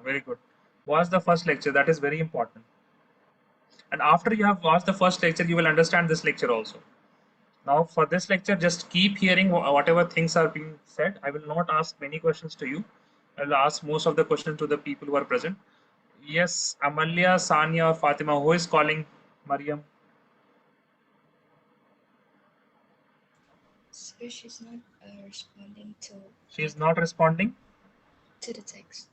Very good. Watch the first lecture. That is very important. And after you have watched the first lecture, you will understand this lecture also. Now, for this lecture, just keep hearing whatever things are being said. I will not ask many questions to you. I will ask most of the questions to the people who are present. Yes, Amalia, Sanya, or Fatima. Who is calling Mariam? Sir, she's not responding She is not responding. to the text.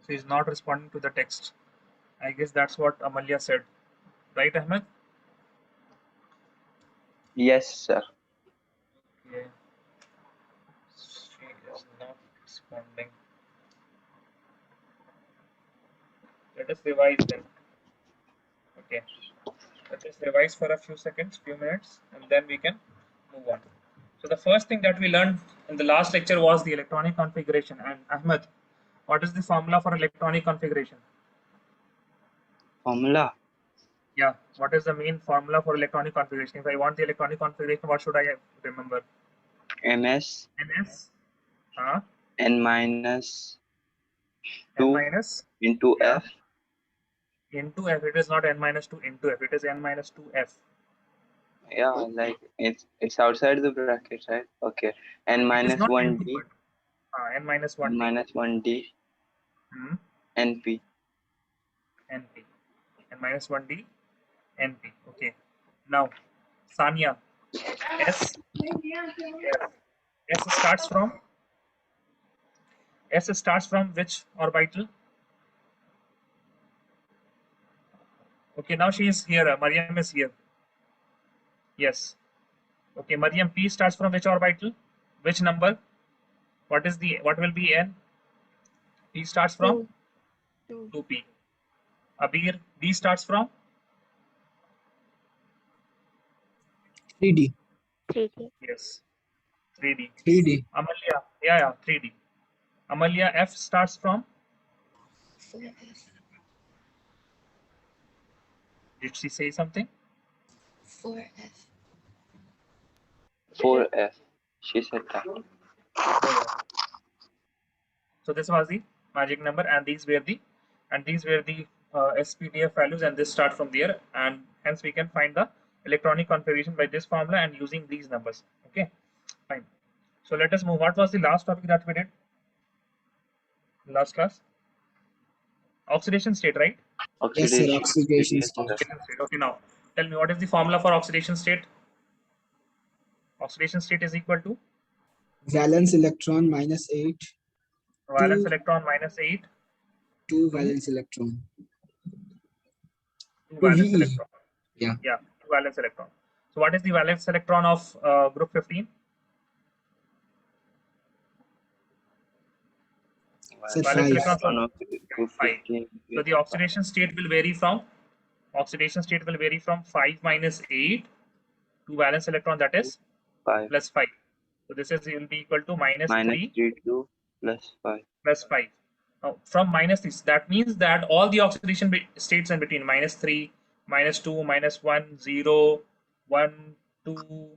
She is not responding to the text. I guess that's what Amalia said. Right, Ahmed? Yes, sir. Okay. She is not responding. Let us revise then. Okay. Let us revise for a few seconds, few minutes, and then we can move on. So the first thing that we learned in the last lecture was the electronic configuration. And Ahmed, what is the formula for electronic configuration? Formula. Yeah, what is the main formula for electronic configuration? If I want the electronic configuration, what should I remember? MS. NS, N minus N 2 minus, into yeah, F. into F. It is not N minus 2 into F. It is N minus 2F. Yeah, like it's outside the bracket, right? Okay. N It is minus not 1 into, D. but N minus 1 N D. minus 1 D. Hmm. NP. NP. N minus 1 D. NP. Okay. Now, Sanya, S. S starts from which orbital? Okay, now she is here. Mariam is here. Yes. Okay, Mariam, P starts from which orbital? Which number? What will be N? P starts from 2P. Abir, D starts from 3D. 3D. yes, 3D. 3D. Amalia, yeah, 3D. Amalia, F starts from 4F. did she say something? 4F. 4F. She said that. 4F. So this was the magic number, and these were the SPDF values, and this start from there, and hence we can find the electronic configuration by this formula and using these numbers. Okay, fine. So let us move. What was the last topic that we did? Last class? Oxidation state, right? Yes, sir. Oxidation. Oxidation Yes, state. sir. Oxidation state. Okay, now tell me what is the formula for oxidation state? Oxidation state is equal to Valence electron minus 8 valence to electron minus 8 2 to valence electron. 2 To valence VE. electron. Yeah. Yeah, 2 valence electron. So what is the valence electron of group 15? Sir, Valence 5. electrons of Group 5. 15 So the oxidation state will vary from 5 minus 8 to valence electron, that is 5 plus 5. So this is will be equal to minus minus 3 3 to plus 5. plus 5. Now from minus 3, that means that all the oxidation states in between minus 3, minus 2, minus 1, 0, 1, 2,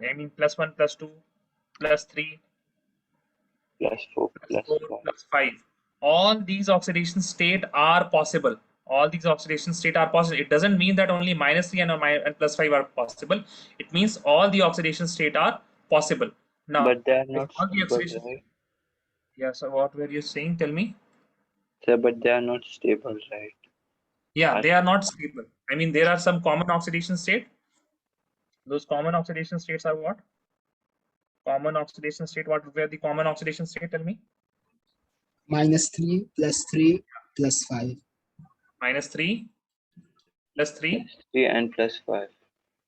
I mean plus 1, plus 2, plus 3, Plus 4 plus plus 4, 5. plus 5. All these oxidation state are possible. All these oxidation state are possible. It doesn't mean that only minus 3 and plus 5 are possible. It means all the oxidation state are possible. Now, But they are if not all the stable, oxidation, right? yeah. So what were you saying? Tell me. Sir, but they are not stable, right? Yeah, they are not stable. I mean, there are some common oxidation state. Those common oxidation states are what? Common oxidation state. What were the common oxidation state? Tell me. Minus 3 plus 3 plus 5. Minus 3 plus 3 Plus 3 and plus 5.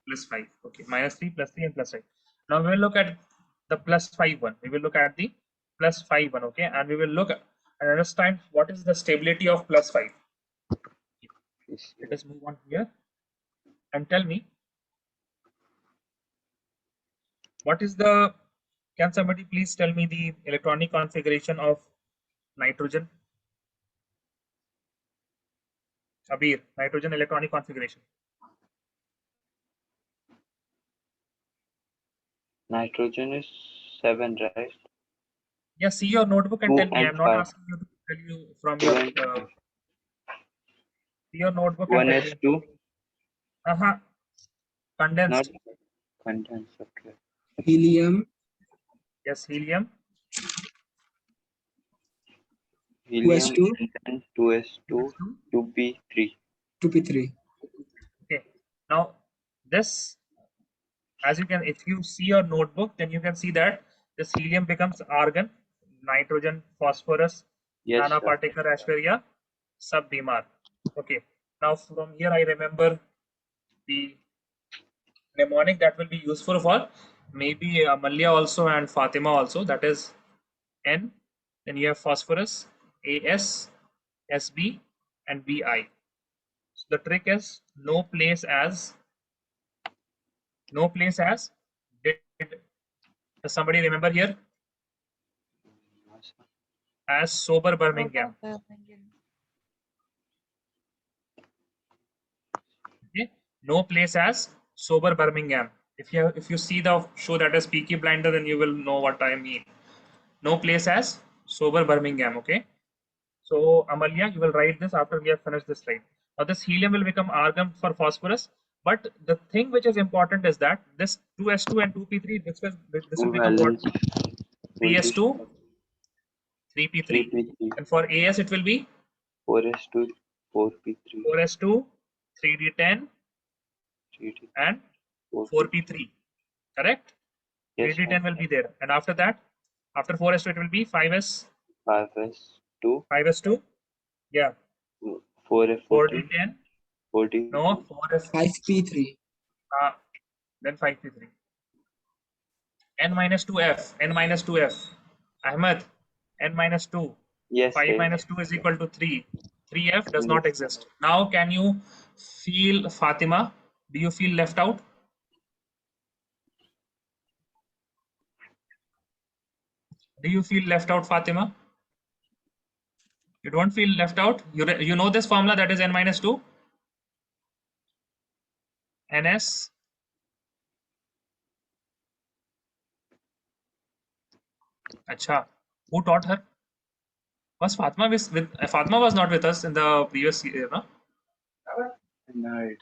plus 5. Okay, minus 3 plus 3 and plus 5. Now we will look at the plus 5 one. We will look at the plus 5 one. Okay, and we will look at and understand what is the stability of plus 5. Let us move on here and tell me what is the. Can somebody please tell me the electronic configuration of nitrogen? Abir, nitrogen electronic configuration. Nitrogen is 7, right? Yeah, see your notebook and 2 tell me. and I'm not 5. asking you to tell you from 2 your and 5. see your notebook and tell me. 1s2, Uh-huh. not Condensed. condensed. Okay. Helium, Yes, helium. Helium 2s2, and then 2s2, 2p3. 2p3. Okay. Now this, as you can, if you see your notebook, then you can see that this helium becomes argon, nitrogen, phosphorus, Yes, sir. nanoparticle, asteria, subbemar. Okay. Now from here I remember the mnemonic that will be useful for maybe Amalia also and Fatima also. That is N. Then you have phosphorus, AS, SB, and BI. So the trick is no place as. Did does somebody remember here? As sober Birmingham. Okay. No place as sober Birmingham. If you see the show that is Peaky Blinder, then you will know what I mean. No place as sober Birmingham. Okay. So Amalia, you will write this after we have finished this slide. Now this helium will become argon for phosphorus. But the thing which is important is that this 2s2 and 2p3, this will 2 become what? valence 3s2, 3p3. 3p3, And for AS it will be 4s2, 4p3, 4s2, 3d10, 3d, and 4p3. 4p3. Correct? Yes, sir. 3d10 will be there. And after that, after 4s2 it will be 5s2, 5s2. Yeah. 4f14, 4d10. 40, No, 4s. 5p3. Then 5p3. N minus 2f. N minus 2f. Ahmed. N minus 2. yes, 5 yes, minus 2 is equal to 3. 3f does yes. not exist. Now can you feel Fatima? Do you feel left out? Do you feel left out, Fatima? You don't feel left out? You know this formula that is n minus 2? NS. Acha. Who taught her? Was Fatima with Fatima was not with us in the previous year, no? Right.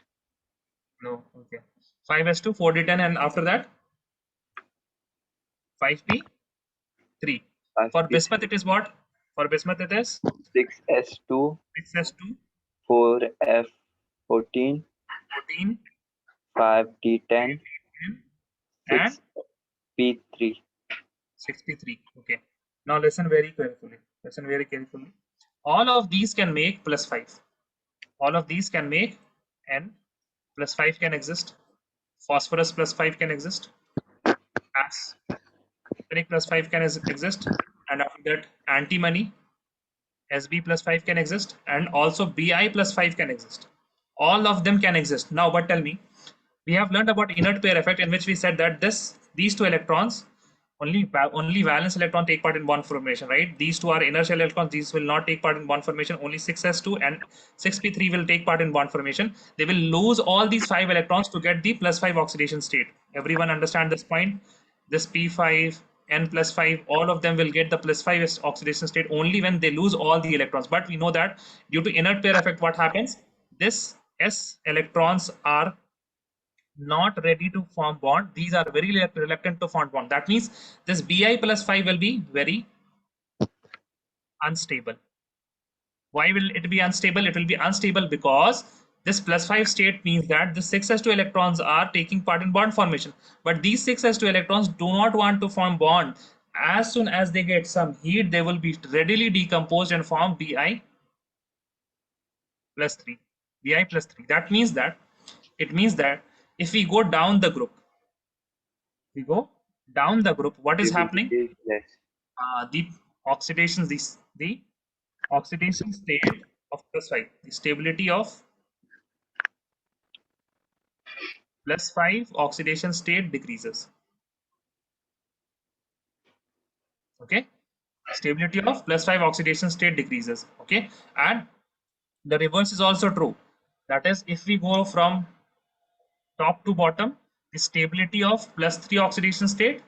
No. Okay. 5s2, 4d10, and after that 5p3. For 5p3, bismuth it is what? For bismuth it is 6s2, 6s2, 4f14, 14, 5d10, and 6p3. 6p3. Okay. Now listen very carefully. Listen very carefully. All of these can make plus 5. All of these can make N plus 5 can exist. Phosphorus plus 5 can exist. Arsenic plus 5 can exist. And after that, antimony, SB plus 5 can exist. And also BI plus 5 can exist. All of them can exist. Now, but tell me, we have learned about inert pair effect, in which we said that these two electrons, only valence electron take part in bond formation, right? These two are inertial electrons. These will not take part in bond formation. Only 6s2 and 6p3 will take part in bond formation. They will lose all these 5 electrons to get the plus 5 oxidation state. Everyone understand this point? This p5, n plus 5, all of them will get the plus 5 oxidation state only when they lose all the electrons. But we know that due to inert pair effect, what happens? This s electrons are not ready to form bond. These are very reluctant to form bond. That means this Bi plus 5 will be very unstable. Why will it be unstable? It will be unstable because this plus 5 state means that the 6s2 electrons are taking part in bond formation. But these 6s2 electrons do not want to form bond. As soon as they get some heat, they will be readily decomposed and form Bi plus 3. Bi plus 3. That means that if we go down the group, what is happening? Stability is less. The oxidation, the oxidation state of plus 5, the stability of plus 5 oxidation state decreases. Okay, stability of plus 5 oxidation state decreases. Okay, and the reverse is also true. That is, if we go from top to bottom, the stability of plus 3 oxidation state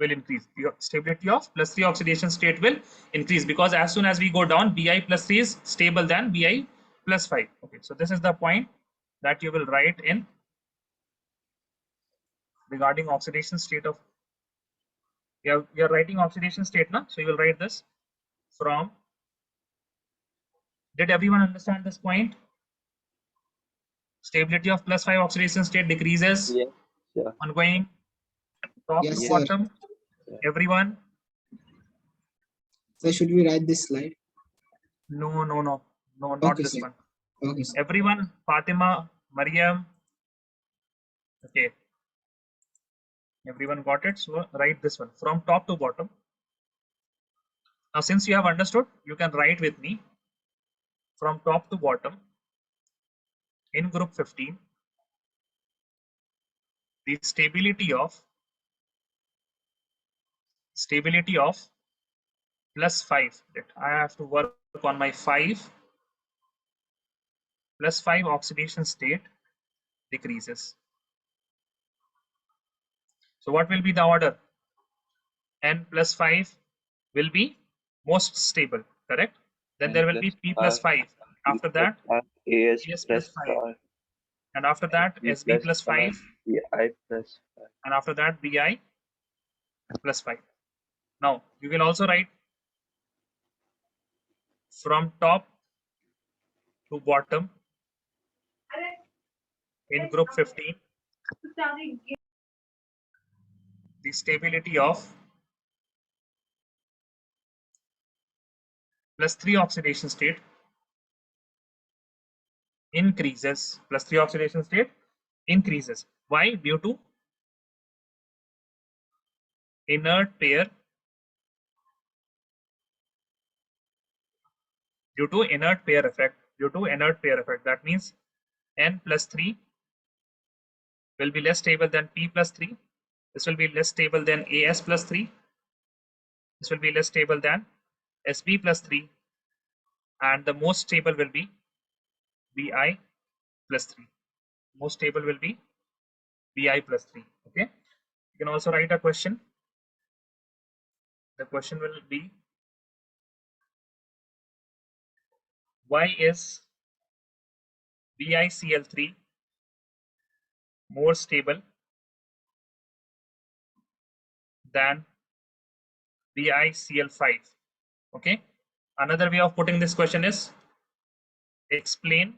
will increase. The stability of plus 3 oxidation state will increase, because as soon as we go down, Bi plus 3 is stable than Bi plus 5. Okay, so this is the point that you will write in regarding oxidation state of, you're writing oxidation state now, so you will write this from, did everyone understand this point? Stability of plus 5 oxidation state decreases Yes, sure. on going top Yes, to sir. bottom. Everyone? So should we write this slide? No, not Okay, this sir. one. Okay, sir. Everyone, Fatima, Mariam. Okay. Everyone got it? So write this one from top to bottom. Now, since you have understood, you can write with me from top to bottom in group 15. The stability of plus 5. That I have to work on my 5 plus 5 oxidation state decreases. So what will be the order? N plus 5 will be most stable, correct? Then there will be P plus 5. After that, AS AS plus plus 5. 5. And after that, B SB plus 5. BI plus 5. And after that, Bi plus 5. Now, you will also write from top to bottom in group 15 the stability of plus 3 oxidation state increases. Plus 3 oxidation state increases. Why? Due to inert pair. Due to inert pair effect. That means N plus 3 will be less stable than P plus 3. This will be less stable than AS plus 3. This will be less stable than SB plus 3. And the most stable will be Bi plus 3. Most stable will be Bi plus 3. Okay. You can also write a question. The question will be, why is BiCl3 more stable than BiCl5? Okay. Another way of putting this question is, explain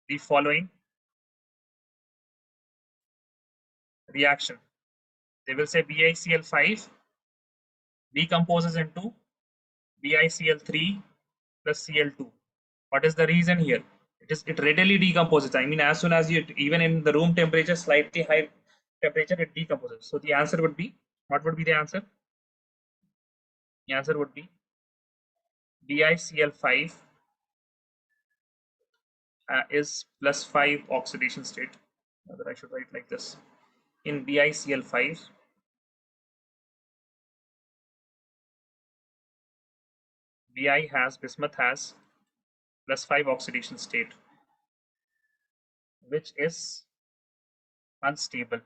the following reaction. They will say BiCl5 decomposes into BiCl3 plus Cl2. What is the reason here? It readily decomposes. I mean, as soon as you, even in the room temperature, slightly high temperature, it decomposes. So the answer would be, what would be the answer? The answer would be BiCl5 is plus 5 oxidation state. Whether I should write like this. In BiCl5, bismuth has plus 5 oxidation state, which is unstable.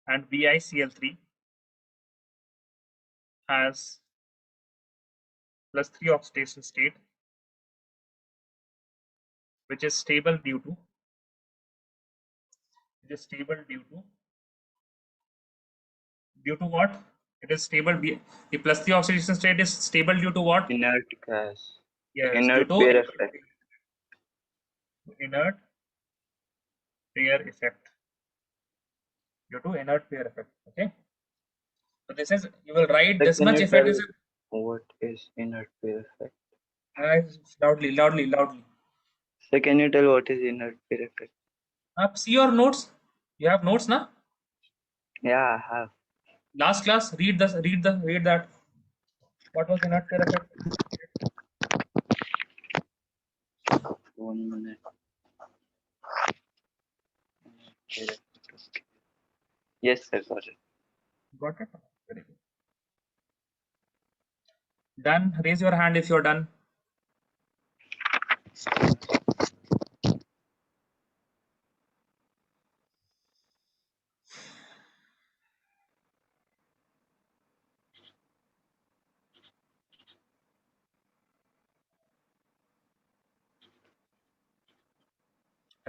And BiCl3 has plus 3 oxidation state, which is stable due to what? It is stable. The plus 3 oxidation state is stable due to what? Inert gas. Yes, Inert due pair to effect. inert pair effect. Due to inert pair effect. Okay. So this is, you will write So this can much you if it tell is. what is inert pair effect? Loudly. So can you tell what is inert pair effect? See your notes. You have notes now. Yeah, I have. Last class, read that. What was inert pair effect? 1 minute. Yes, sir, got it. Got it? Very good. Done. Raise your hand if you're done.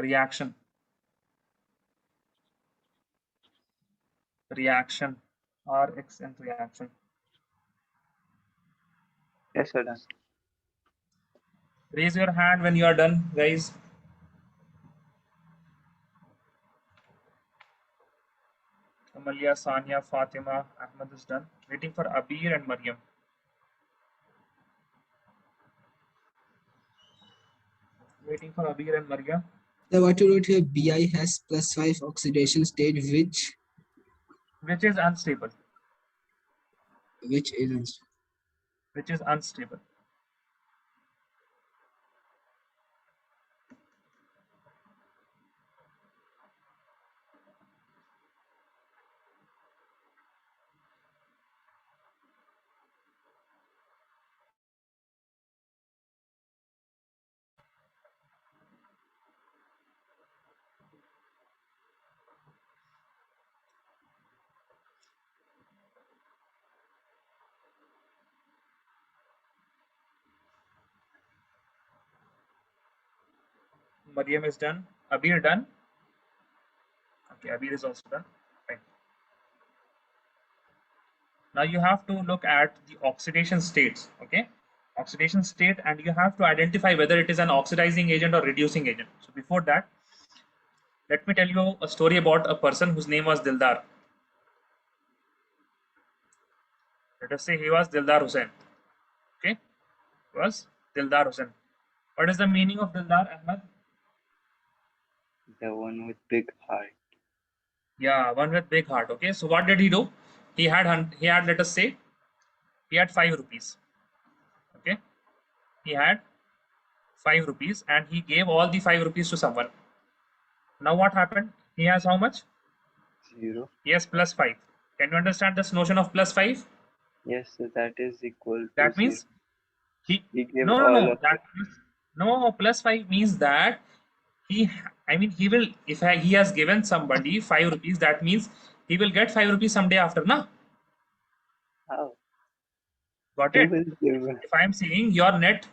Reaction. Reaction. Rx and reaction. Yes, sir. Done. Raise your hand when you are done, guys. Amalia, Sanya, Fatima, Ahmed is done. Waiting for Abir and Mariam. Waiting for Abir and Mariam. So what you wrote here, Bi has +5 oxidation state, Which is unstable. which isn't. Which is unstable. Mariam is done. Abir done. Okay, Abir is also done. Fine. Now you have to look at the oxidation states. Okay, oxidation state, and you have to identify whether it is an oxidizing agent or reducing agent. So before that, let me tell you a story about a person whose name was Dildar. Let us say he was Dildar Hussain. Okay, he was Dildar Hussain. What is the meaning of Dildar, Ahmed? The one with big heart. Yeah, one with big heart. Okay, so what did he do? He had let us say he had 5 rupees. Okay, he had 5 rupees and he gave all the 5 rupees to someone. Now what happened? He has how much? 0. He has +5. Can you understand this notion of +5? Yes, so that is equal to That 0. means he gave no all of that means, no +5 means that he will, if he has given somebody 5 rupees, that means he will get 5 rupees someday after, na? How? Got Who it? will give? If I am saying your net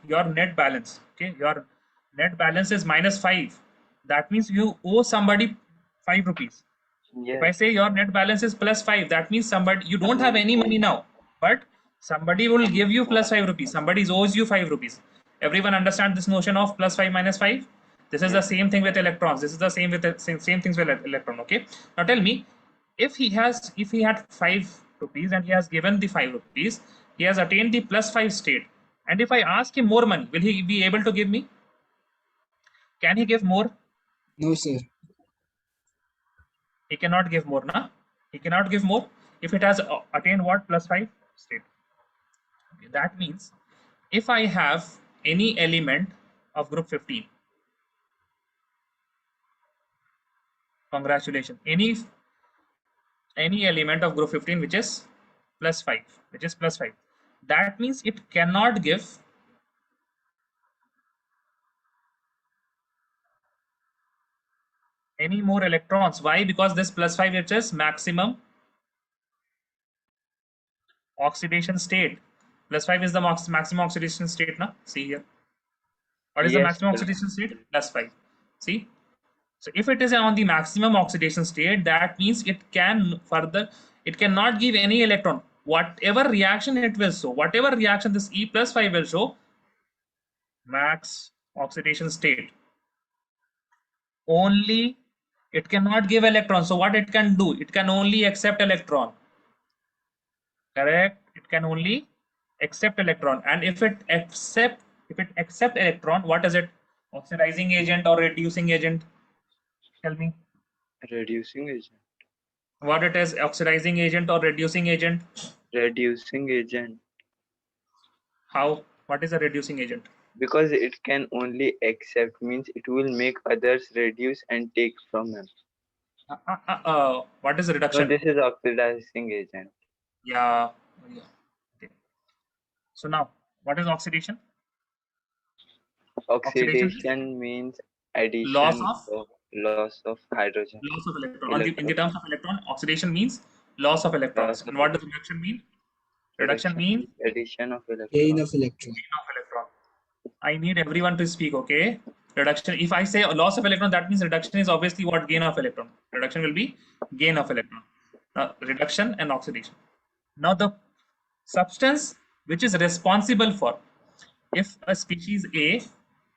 balance, okay, your net balance is -5, that means you owe somebody 5 rupees. If I Yes. say your net balance is +5, that means somebody, you don't have any money now, but somebody will give you +5 rupees. Somebody owes you 5 rupees. Everyone understand this notion of +5 -5? This is the Yes. same thing with electrons. This is the same with same things with electron. Okay. Now tell me, if he had 5 rupees and he has given the 5 rupees, he has attained the +5 state. And if I ask him more money, will he be able to give me? Can he give more? No, sir. He cannot give more, na? He cannot give more if it has attained what? +5 state. Okay, that means if I have any element of group 15, congratulations, any element of group 15 which is +5, that means it cannot give any more electrons. Why? Because this +5, which is maximum oxidation state. +5 is the maximum oxidation state, na? See here. What is the Yes, maximum sir. oxidation state? +5. See? So if it is on the maximum oxidation state, that means it cannot give any electron. Whatever reaction it will show, whatever reaction this E +5 will show, max oxidation state. Only it cannot give electron. So what it can do? It can only accept electron. Correct? It can only accept electron. And if it accept electron, what is it? Oxidizing agent or reducing agent? Tell me. Reducing agent. What it is? Oxidizing agent or reducing agent? Reducing agent. How? What is a reducing agent? Because it can only accept, means it will make others reduce and take from him. What is So reduction? this is oxidizing agent. Yeah. Okay. So now, what is oxidation? Oxidation means addition Loss of loss of hydrogen. electron. In the terms of electron, oxidation means loss of electrons. Loss And of what does reduction mean? Reduction reduction means means addition of Gain electron. of electron. gain of electron. I need everyone to speak, okay? reduction. If I say a loss of electron, that means reduction is obviously what? Gain of electron. Reduction will be gain of electron. Reduction and oxidation. Now the substance which is responsible for, if a species A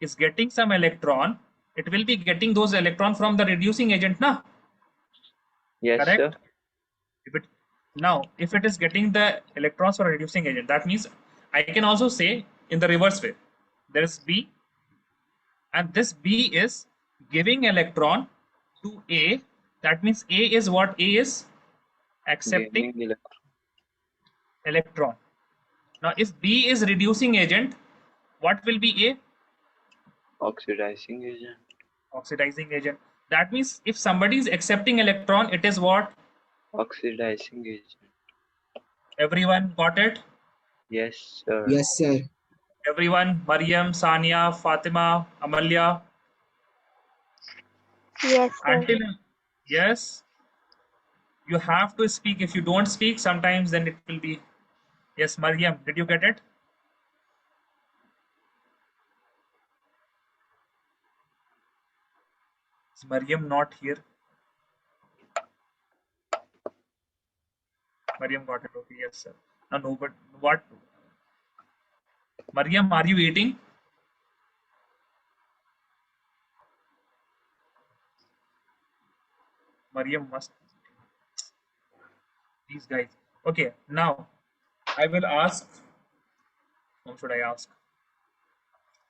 is getting some electron, it will be getting those electron from the reducing agent, na? Yes, Correct? sir. If it is getting the electrons from a reducing agent, that means I can also say in the reverse way. There is B, and this B is giving electron to A. That means A is what? A is accepting Gaining electron. Now, if B is reducing agent, what will be A? oxidizing agent. Oxidizing agent. That means if somebody is accepting electron, it is what? Oxidizing agent. Everyone got it? Yes, sir. Yes, sir. Everyone? Mariam, Sania, Fatima, Amalya? Yes, sir. Until, yes, you have to speak. If you don't speak, sometimes then it will be, yes, Mariam, did you get it? Is Mariam not here? Mariam got it. Okay, yes, sir. No, but what? Mariam, are you eating? Mariam must. These guys. Okay, now I will ask. Whom should I ask?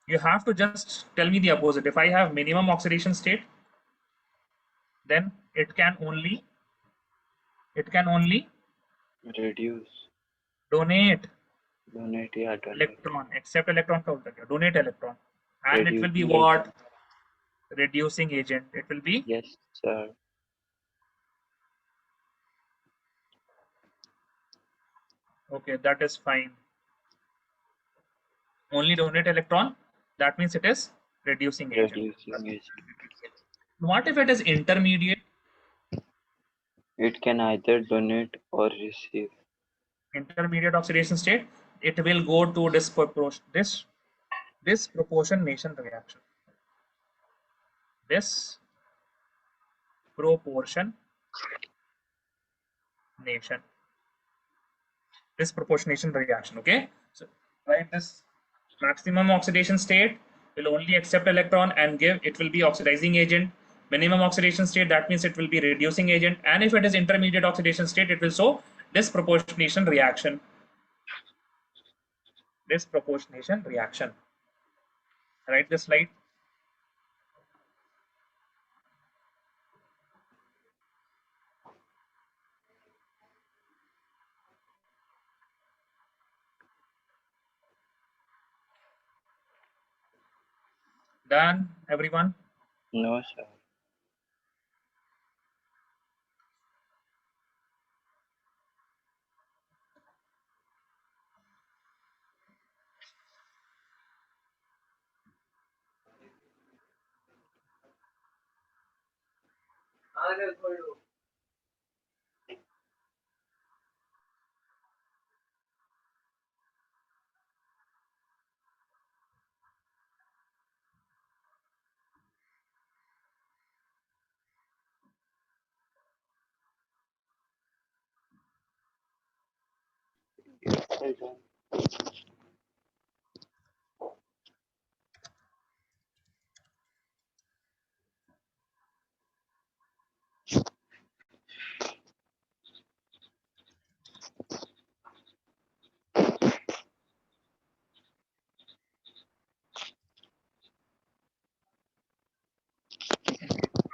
You have to just tell me the opposite. If I have minimum oxidation state, then it can only Reduce. donate Donate. Yeah, donate. electron, accept electron का बोलता क्या? Donate electron, and it will be Reducing what? agent. Reducing agent. It will be Yes, sir. okay. That is fine. Only donate electron. That means it is reducing agent. Reducing agent. What if it is intermediate? It can either donate or receive. Intermediate oxidation state. It will go to disproportionation reaction. Disproportionation reaction. Okay, so write this. Maximum oxidation state will only accept electron and give, it will be oxidizing agent. Minimum oxidation state, that means it will be reducing agent, and if it is intermediate oxidation state, it will show disproportionation reaction. Disproportionation reaction. Write this slide. Done, everyone? No, sir.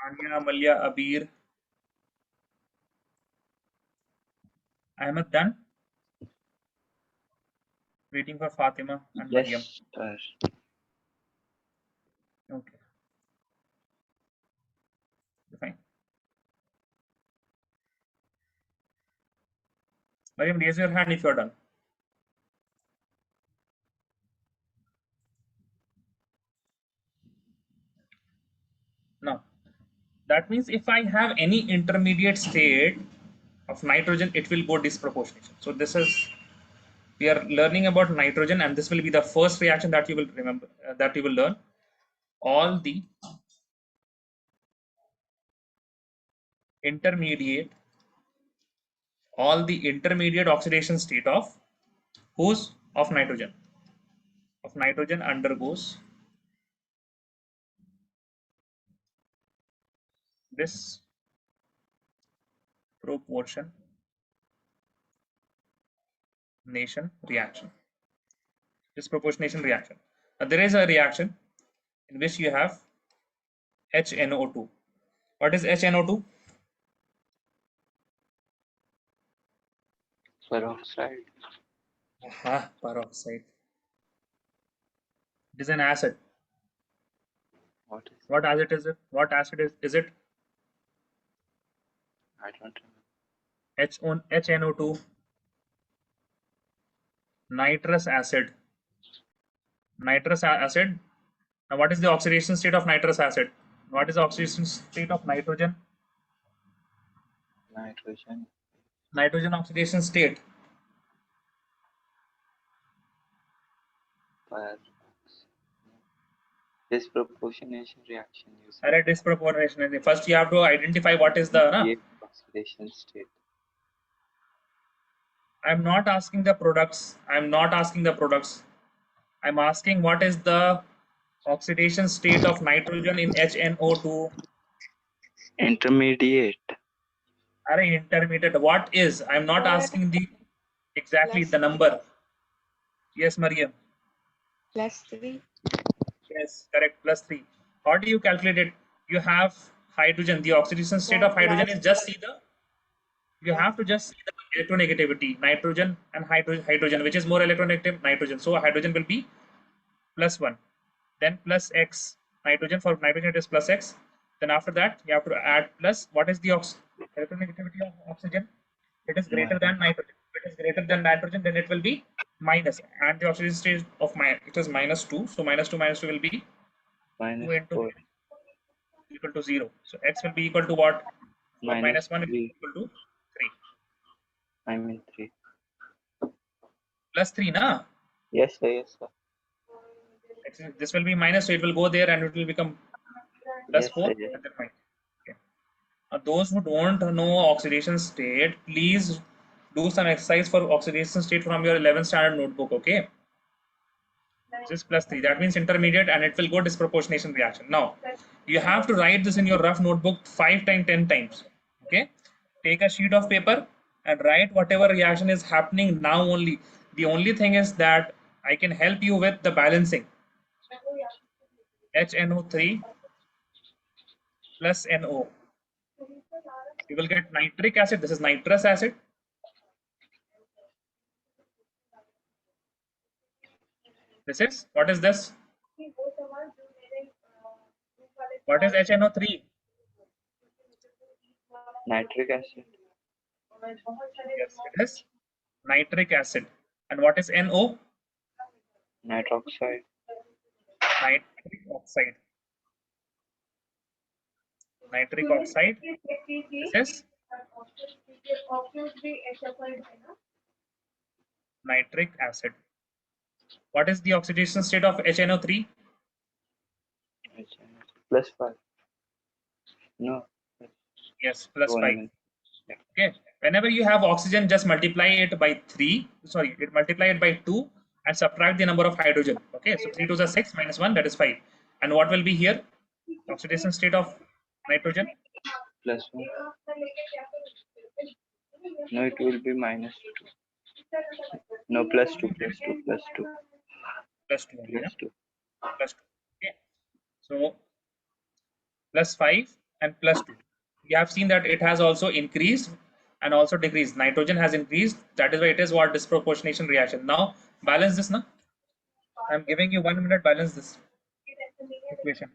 Anya, Malia, Abir, Ahmed, done? Waiting for Fatima and Mariam. Yes, sir. Okay. Fine. Mariam, raise your hand if you're done. Now, that means if I have any intermediate state of nitrogen, it will go disproportionation. So this is, we are learning about nitrogen, and this will be the first reaction that you will remember, that you will learn. all the intermediate oxidation state of whose of nitrogen undergoes this proportion reaction. Disproportionation reaction. Now, there is a reaction in which you have HNO2. What is HNO2? Peroxide. Peroxide. It is an acid. What is? What acid is it? What acid is it? I don't remember. HNO2, nitrous acid. Nitrous acid. Now, what is the oxidation state of nitrous acid? What is the oxidation state of nitrogen? Nitrogen. Nitrogen oxidation state. Disproportionation reaction. You said. Array disproportionation. First, you have to identify what is the. Oxidation state. I'm not asking the products. I'm asking what is the oxidation state of nitrogen in HNO2. Intermediate. Array intermediate. What is? I'm not asking the exactly the number. Yes, Mariam. +3. Yes, correct. +3. How do you calculate it? You have hydrogen. The oxidation state of hydrogen is just see the. You have to just see the electronegativity. Nitrogen and hydrogen, which is more electronegative? Nitrogen. So hydrogen will be +1. Then plus X. Nitrogen, for nitrogen it is plus X. Then after that you have to add plus. What is the electronegativity of oxygen? It is greater than nitrogen. If it is greater than nitrogen, then it will be minus. And the oxidation state of it is -2. So -2 will be 2 into -4. equal to 0. So X will be equal to what? -1 is -3. equal to 3. I mean 3. +3, na? Yes, sir. Yes, sir. This will be minus, so it will go there and it will become Yes, +4. sir. Yes. And then minus. Okay. Those who don't know oxidation state, please do some exercise for oxidation state from your 11th standard notebook. Okay. Just +3. That means intermediate, and it will go disproportionation reaction. Now, you have to write this in your rough notebook 5 times, 10 times. Okay. Take a sheet of paper and write whatever reaction is happening now only. The only thing is that I can help you with the balancing. HNO3 plus NO. You will get nitric acid. This is nitrous acid. This is, what is this? What is HNO3? Nitric acid. Yes, it is nitric acid. And what is NO? Nitroxide. Nitric oxide. Nitric oxide. This is nitric acid. What is the oxidation state of HNO3? +5. No. Yes, +5. Okay. Whenever you have oxygen, just multiply it by 3. Sorry, multiply it by 2 and subtract the number of hydrogen. Okay, so 3 2 is 6 minus 1, that is 5. And what will be here? Oxidation state of nitrogen? +1. No, it will be -2. No, +2. +2. +2. +2 only, yeah? +2. +2. Okay. So +5 and +2. We have seen that it has also increased and also decreased. Nitrogen has increased. That is why it is what disproportionation reaction. Now balance this now. I'm giving you 1 minute. Balance this equation.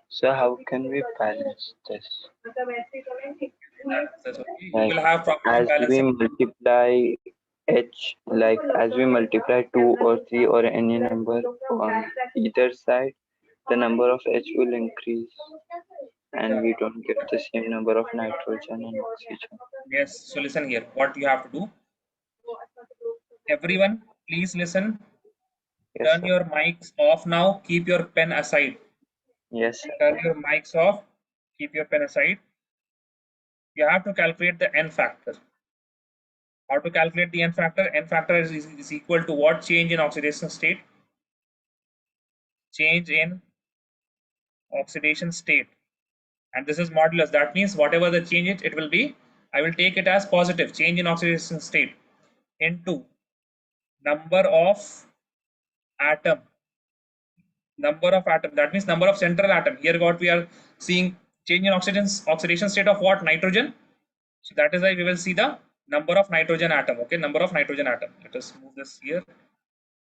So how can we balance this? That's okay. You Like will have problem in as we balancing. multiply h, like as we multiply 2 or 3 or any number on either side, the number of h will increase and we don't get the same number of nitrogen and oxygen. Yes. So listen here. What you have to do. Everyone, please listen. Yes, Turn sir. your mics off now. Keep your pen aside. Yes, sir. Turn your mics off. Keep your pen aside. You have to calculate the n factor. How to calculate the n factor? N factor is equal to what? Change in oxidation state. Change in oxidation state. And this is modulus. That means whatever the change it will be, I will take it as positive. Change in oxidation state into number of atom. Number of atom. That means number of central atom. Here what we are seeing, change in oxidation state of what? Nitrogen. So that is why we will see the number of nitrogen atom. Okay, number of nitrogen atom. Let us move this here.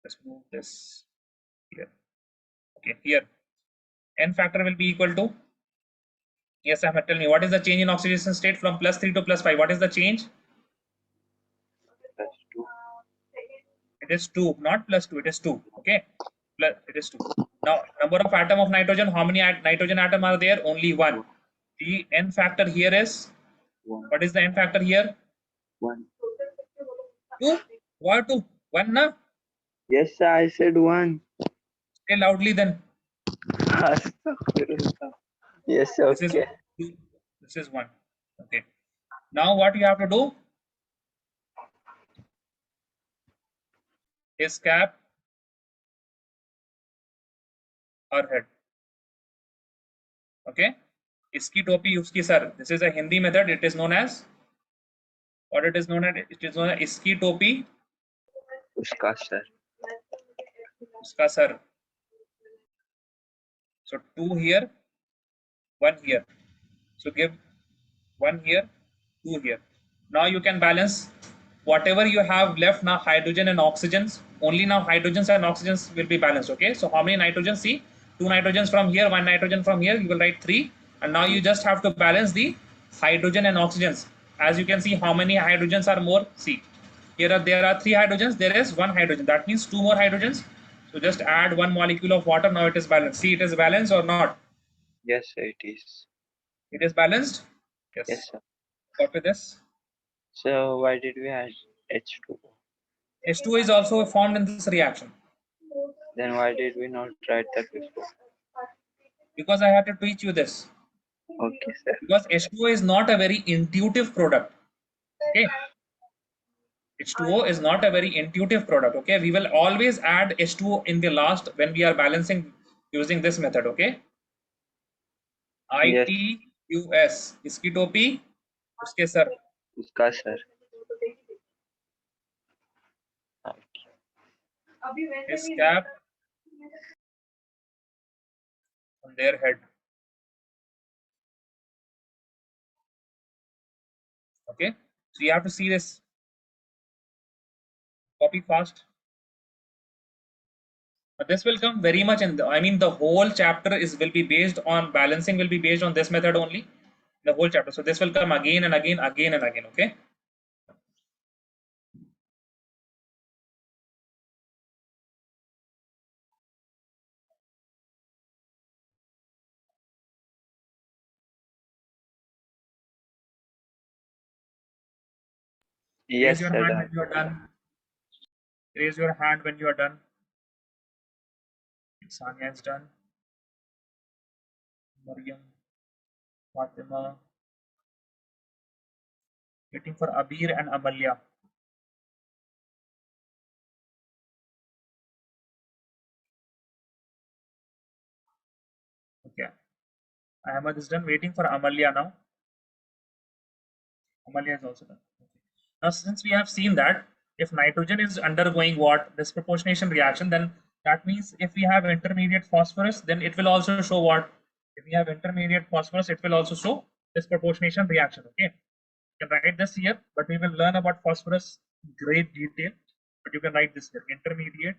Let's move this here. Okay, here n factor will be equal to, yes, I'm telling you what is the change in oxidation state from +3 to +5. What is the change? Plus 2. It is 2, not +2. It is 2. Okay, it is 2. Now number of atom of nitrogen. How many nitrogen atom are there? Only one. The n factor here is, 1. what is the n factor here? 1. 2. What 2? 1 na? Yes, sir, I said 1. Say loudly then. Yes, This is okay. 2. This is 1. Okay. Now what you have to do is cap or head. Okay. Iski topi uski sir. This is a Hindi method. It is known as, what it is known as? It is known as iski topi Uska, sir. uska sir. So 2 here, 1 here. So give 1 here, 2 here. Now you can balance whatever you have left now, hydrogen and oxygens. Only now hydrogens and oxygens will be balanced. Okay. So how many nitrogens? See, 2 nitrogens from here, 1 nitrogen from here. You will write 3. And now you just have to balance the hydrogen and oxygens. As you can see, how many hydrogens are more? See, there are 3 hydrogens. There is 1 hydrogen. That means 2 more hydrogens. So just add 1 molecule of water. Now it is balanced. See, it is balanced or not? Yes, sir, it is. It is balanced. Yes, Yes. sir. Copy this. So why did we add H2O? H2 is also formed in this reaction Then why did we not write that before? because I had to teach you this. Okay, sir. Because H2O is not a very intuitive product. Okay. H2O is not a very intuitive product. Okay. We will always add H2O in the last when we are balancing using this method. Okay. Yes, ITUS. इसकी टोपी उसके sir. Uska, sir. His cap on their head. Okay. So you have to see this. Copy fast. But this will come very much in the, I mean, the whole chapter will be based on balancing, will be based on this method only. The whole chapter. So this will come again and again, again and again. Okay. Yes, Raise your sir. hand That. when you are done. Raise your hand when you are done. Sanya is done. Mariam, Fatima. Waiting for Abir and Amalya. Okay. Ahmad is done. Waiting for Amalya now. Amalya is also done. Okay. Now, since we have seen that if nitrogen is undergoing what? Disproportionation reaction, then that means if we have intermediate phosphorus, then it will also show what? If we have intermediate phosphorus, it will also show disproportionation reaction. Okay. You can write this here, but we will learn about phosphorus in great detail. But you can write this here. Intermediate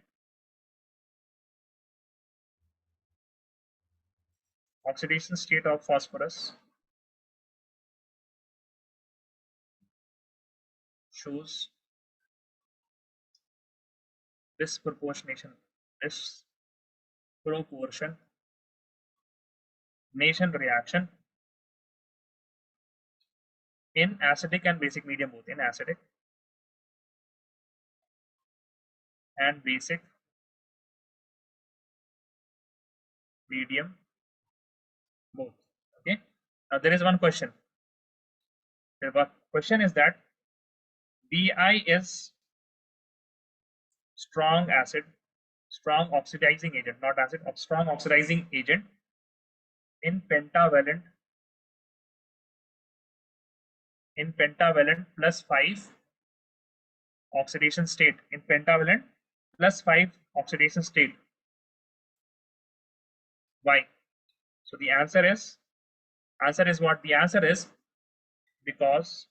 oxidation state of phosphorus shows disproportionation reaction in acidic and basic medium, both in acidic and basic medium both. Okay, now there is one question. The question is that Bi is strong oxidizing agent, not acid, strong oxidizing agent in pentavalent plus 5 oxidation state, in pentavalent plus 5 oxidation state. Why? So the answer is what? The answer is because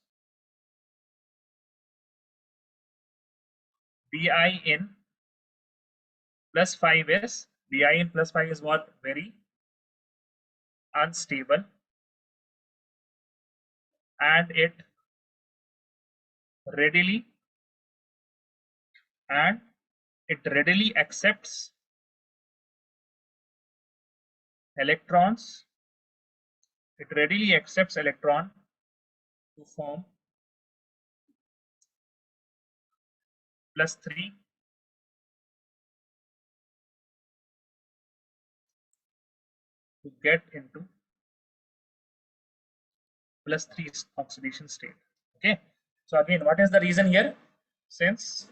Bi in plus 5 is what? Very unstable, and it readily accepts electrons. It readily accepts electron to form +3 to get into +3 oxidation state. Okay, so again, what is the reason here? Since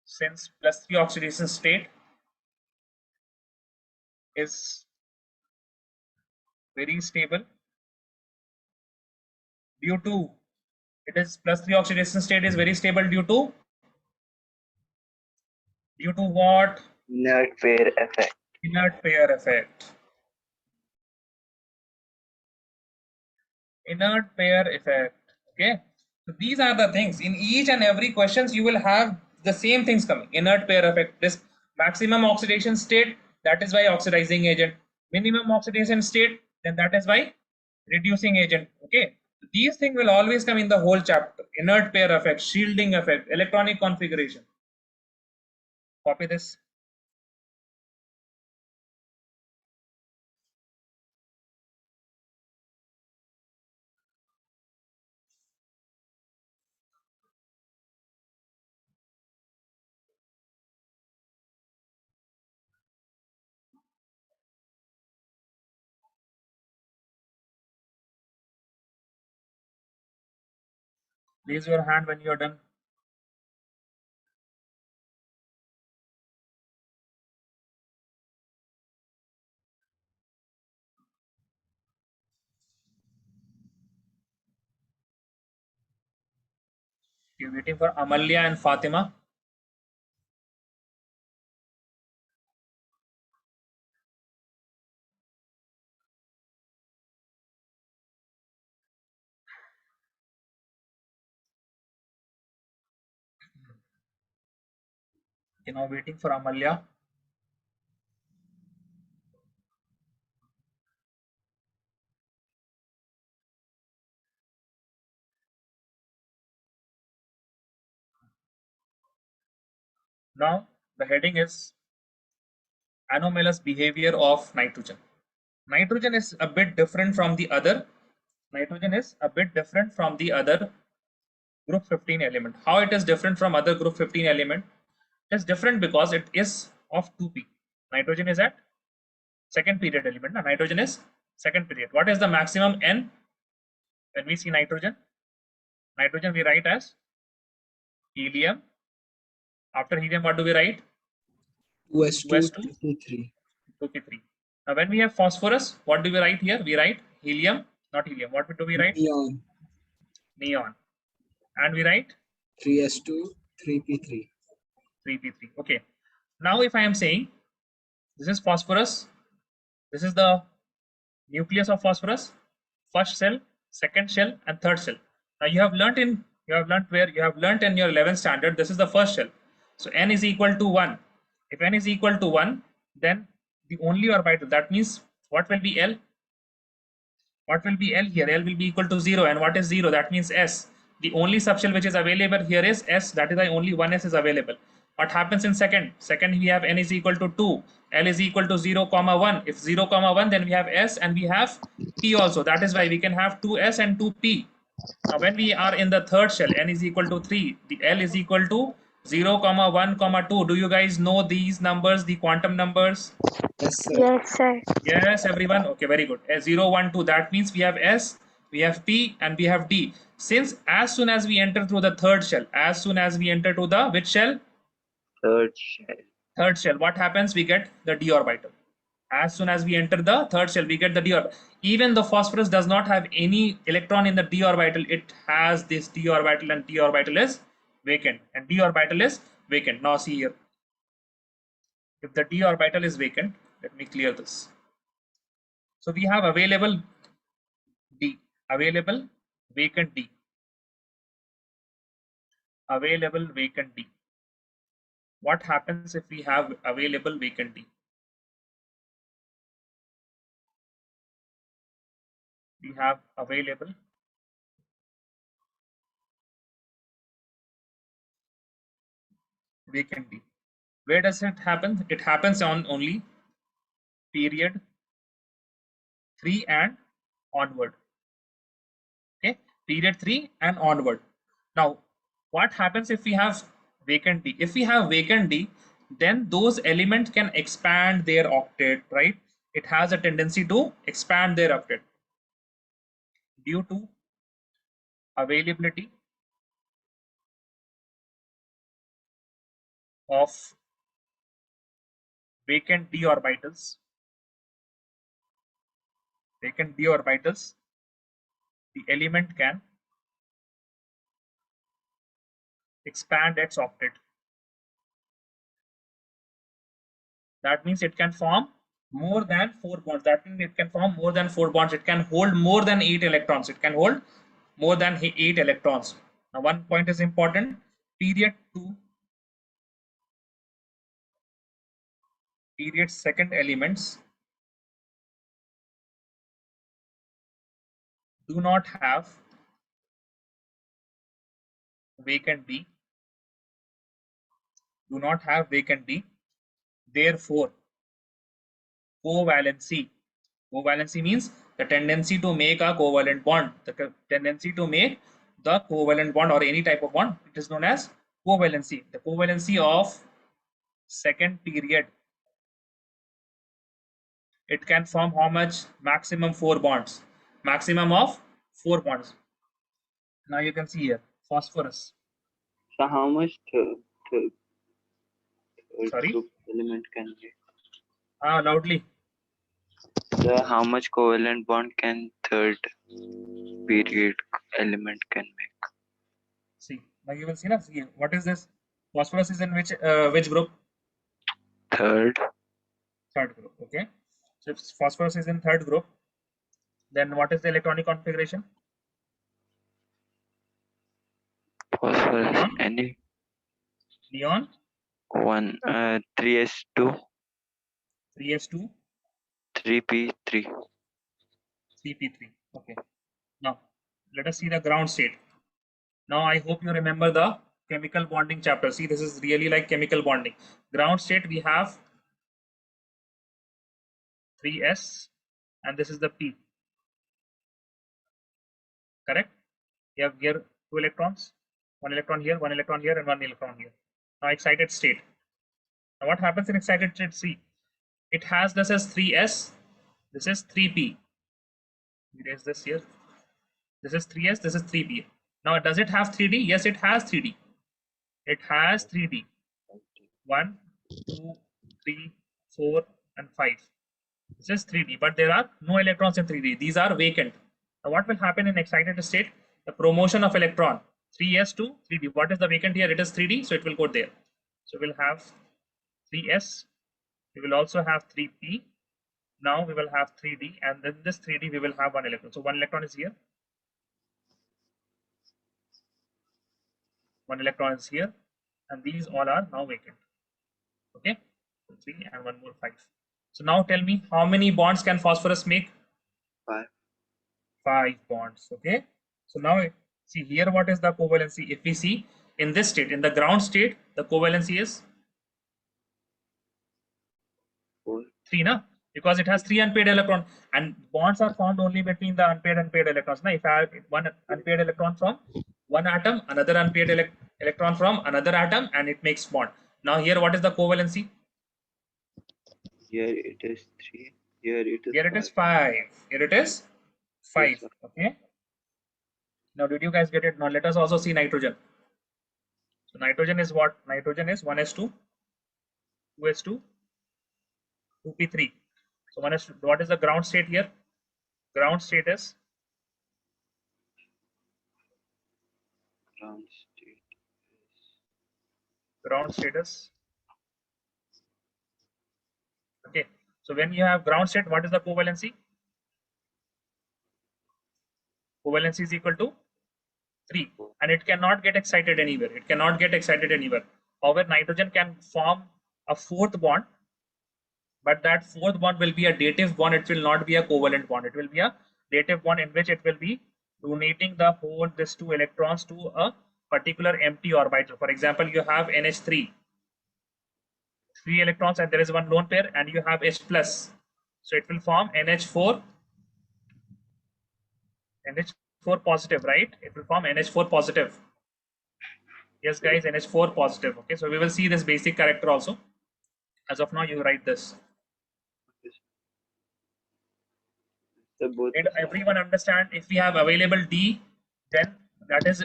+3 oxidation state is very stable, due to +3 oxidation state is very stable due to what? Inert pair effect. Inert pair effect. Inert pair effect. Okay, so these are the things. In each and every questions you will have the same things coming. Inert pair effect, this maximum oxidation state, that is why oxidizing agent. Minimum oxidation state, then that is why reducing agent. Okay, these things will always come in the whole chapter. Inert pair effect, shielding effect, electronic configuration. Copy this. Raise your hand when you are done. You're waiting for Amalya and Fatima. Okay, now waiting for Amalya. Now the heading is anomalous behavior of nitrogen. Nitrogen is a bit different from the other. Group 15 element. How it is different from other group 15 element? It is different because it is of 2p. Nitrogen is at second period element. Nitrogen is second period. What is the maximum N when we see nitrogen? Nitrogen we write as helium. After helium, what do we write? 2s2 2p3. 2p3. Now when we have phosphorus, what do we write here? We write helium, not helium. What do we write? Neon. And we write 3s2 3p3. 3p3. Okay. Now if I am saying this is phosphorus, this is the nucleus of phosphorus, first shell, second shell, and third shell. Now you have learnt in your 11th standard, this is the first shell. So n is equal to 1. If n is equal to 1, then The only orbital. That means what will be L? What will be L here? L will be equal to 0. And what is 0? That means S. The only subshell which is available here is S. That is why only one S is available. What happens in second? Second, we have N is equal to 2. L is equal to 0, comma 1. If 0, comma 1, then we have S and we have P also. That is why we can have 2S and 2P. Now, when we are in the third shell, N is equal to 3. The L is equal to 0, comma 1, comma 2. Do you guys know these numbers, the quantum numbers? Yes, sir. Yes, sir. Yes, everyone. Okay, very good. 0, 1, 2. That means we have S, we have P, and we have D. Since as soon as we enter through the third shell, as soon as we enter to the which shell? Third shell. Third shell. What happens? We get the d orbital. As soon as we enter the third shell, we get the d orbital. Even the phosphorus does not have any electron in the d orbital, it has this d orbital, and d orbital is vacant. And d orbital is vacant. Now see here. If the d orbital is vacant, let me clear this. So we have available D, available vacant D, available vacant D. What happens if we have available vacant D? We have available vacant D. Where does it happen? It happens on only period 3 and onward. Okay, period 3 and onward. Now, what happens if we have vacant D? If we have vacant D, then those elements can expand their octet, right? It has a tendency to expand their octet due to availability of vacant d orbitals. Vacant d orbitals, the element can expand its octet. That means it can form more than 4 bonds. That means it can form more than 4 bonds. It can hold more than 8 electrons. It can hold more than 8 electrons. Now, one point is important. Period 2, period second elements do not have vacant D. Do not have vacant D. Therefore, covalency. Covalency means the tendency to make a covalent bond. The tendency to make the covalent bond or any type of bond, it is known as covalency. The covalency of second period, it can form how much? Maximum 4 bonds. Maximum of 4 bonds. Now you can see here phosphorus. So how much third Sorry, group element can make? loudly. How much covalent bond can third period element can make? See, now you will see. See, what is this? Phosphorus is in which group? Third. Third group. Okay. So if phosphorus is in third group, then what is the electronic configuration? Phosphorus. Neon. Any Neon. one. 3s2. 3s2. 3p3. 3p3. Okay. Now let us see the ground state. Now I hope you remember the chemical bonding chapter. See, this is really like chemical bonding. Ground state, we have 3s and this is the p. Correct? You have here 2 electrons, 1 electron here, 1 electron here, and 1 electron here. Now excited state. Now what happens in excited state? See, it has this as 3s, this is 3p. Erase this here. This is 3s, this is 3p. Now does it have 3d? Yes, it has 3d. It has 3d. 1, 2, 3, 4, and 5. This is 3d, but there are no electrons in 3d. These are vacant. Now what will happen in excited state? The promotion of electron, 3s to 3d. What is the vacant here? It is 3d, so it will go there. So we'll have 3s. We will also have 3p. Now we will have 3d, and then this 3d we will have 1 electron. So 1 electron is here. 1 electron is here, and these all are now vacant. Okay, so 3 and 1 more 5. So now tell me, how many bonds can phosphorus make? 5. 5 bonds. Okay. So now see here, what is the covalency? If we see in this state, in the ground state, the covalency is 4. 3, na? Because it has 3 unpaired electrons, and bonds are formed only between the unpaired and paired electrons. Now, if I have one unpaired electron from one atom, another unpaired electron from another atom, and it makes bond. Now here, what is the covalency? Here it is 3. Here it is Here it 5. is 5. Here it is Yes, 5. sir. Okay. Now, did you guys get it? Now let us also see nitrogen. So nitrogen is what? Nitrogen is 1s2, 2s2, 2p3. So what is the ground state here? Ground state is Ground state is ground status. Okay. So when you have ground state, what is the covalency? Covalency is equal to 3, 4. and it cannot get excited anywhere. It cannot get excited anywhere. However, nitrogen can form a fourth bond, but that fourth bond will be a dative bond. It will not be a covalent bond. It will be a dative bond in which it will be donating the whole these 2 electrons to a particular empty orbital. For example, you have NH3, 3 electrons, and there is one lone pair, and you have H plus. So it will form NH4, NH4 positive, right? It will form NH4 positive. Yes, guys, NH4 positive. Okay, so we will see this basic character also. As of now, you write this. Yes. So both Did the sides. everyone understand? If we have available D, then that is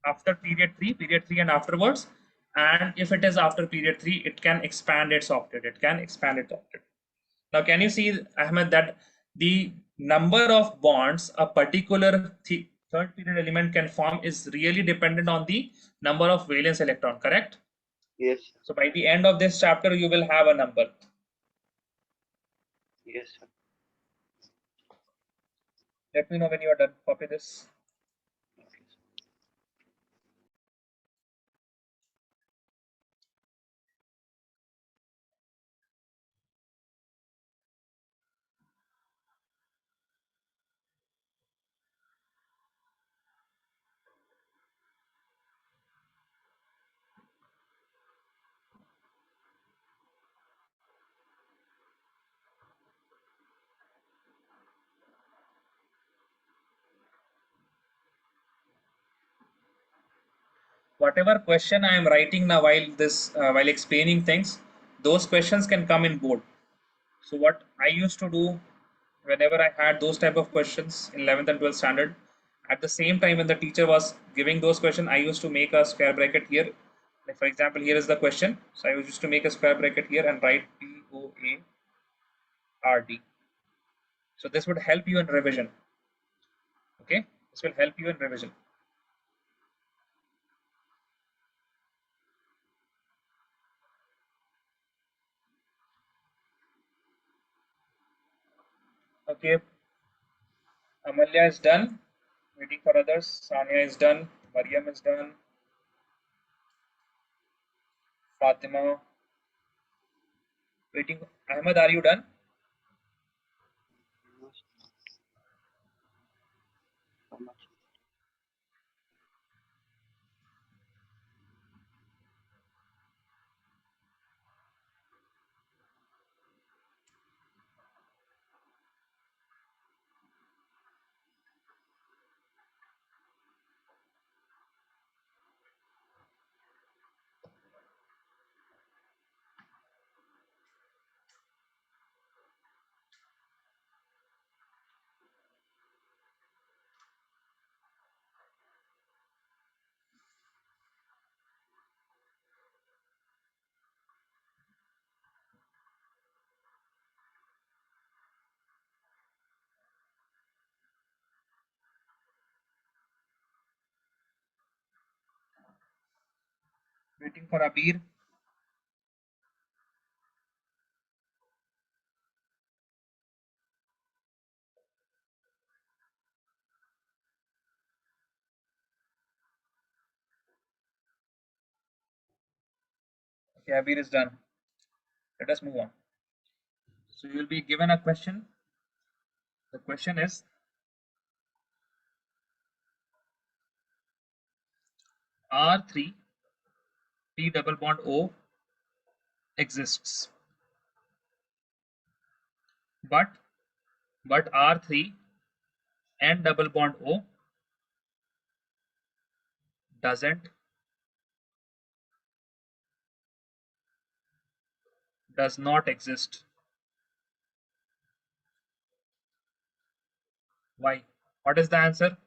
after period 3 and afterwards. And if it is after period 3, it can expand its octet. It can expand its octet. Now, can you see, Ahmed, that the number of bonds a particular third period element can form is really dependent on the number of valence electron, correct? Yes, sir. So by the end of this chapter, you will have a number. Yes, sir. Let me know when you are done. Copy this. Okay, sir. Whatever question I am writing now while explaining things, those questions can come in board. So what I used to do whenever I had those type of questions in 11th and 12th standard, at the same time when the teacher was giving those questions, I used to make a square bracket here. Like for example, here is the question. So I used to make a square bracket here and write POARD. So this would help you in revision. Okay, this will help you in revision. Okay, Amalya is done. Waiting for others. Sania is done. Mariam is done. Fatima. Waiting. Ahmed, are you done? How much? Waiting for Abir. Okay, Abir is done. Let us move on. So you will be given a question. The question is, R3 P double bond O exists, but R3 N double bond O does not exist. Why? What is the answer?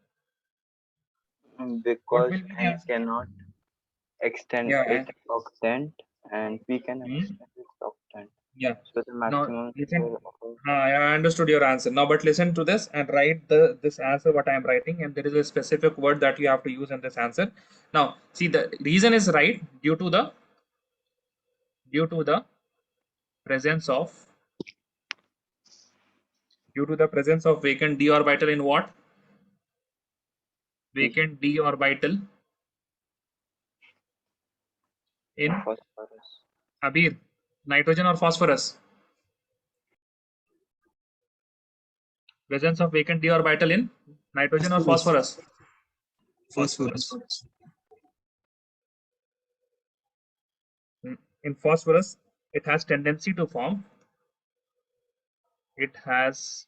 What Because will be the N answer? cannot extend Yeah, its octant and P can Hmm? extend its octant. Yeah. So the Now maximum listen. number of I understood your answer. Now, but listen to this and write this answer what I am writing, and there is a specific word that you have to use in this answer. Now, see, the reason is right due to the presence of vacant d orbital in what? P Vacant d orbital in phosphorus. Abir, nitrogen or phosphorus? Presence of vacant d orbital in nitrogen or phosphorus? Phosphorus. In phosphorus, it has tendency to form. It has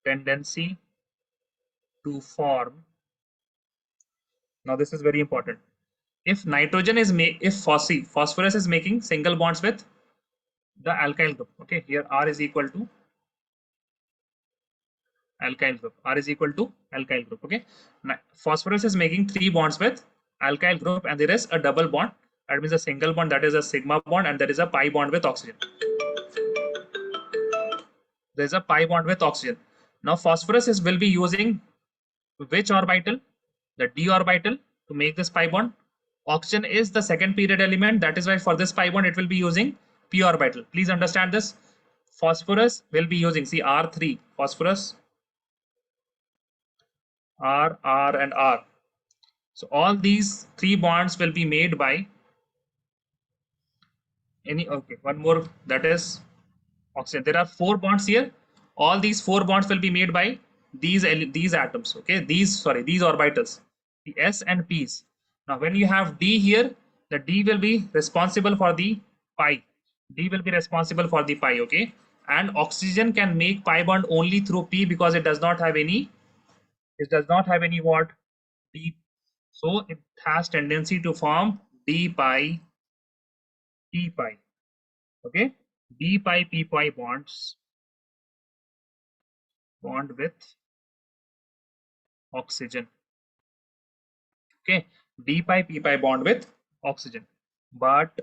tendency to form. Now this is very important. If nitrogen is phosphorus is making single bonds with the alkyl group. Okay, here R is equal to alkyl group. R is equal to alkyl group. Okay, phosphorus is making 3 bonds with alkyl group, and there is a double bond. That means a single bond, that is a sigma bond, and there is a pi bond with oxygen. There is a pi bond with oxygen. Now phosphorus will be using which orbital? The d orbital to make this pi bond. Oxygen is the second period element. That is why for this pi bond it will be using p orbital. Please understand this. Phosphorus will be using, see, R3 phosphorus, R, R, and R. So all these 3 bonds will be made by any, okay, one more, that is oxygen. There are 4 bonds here. All these 4 bonds will be made by these atoms. Okay, these orbitals, the s and p's. Now when you have d here, the d will be responsible for the pi. D will be responsible for the pi. Okay, and oxygen can make pi bond only through p because it does not have any what? D. So it has tendency to form d pi p pi. Okay, d pi p pi bond with oxygen. Okay, d pi p pi bond with oxygen, but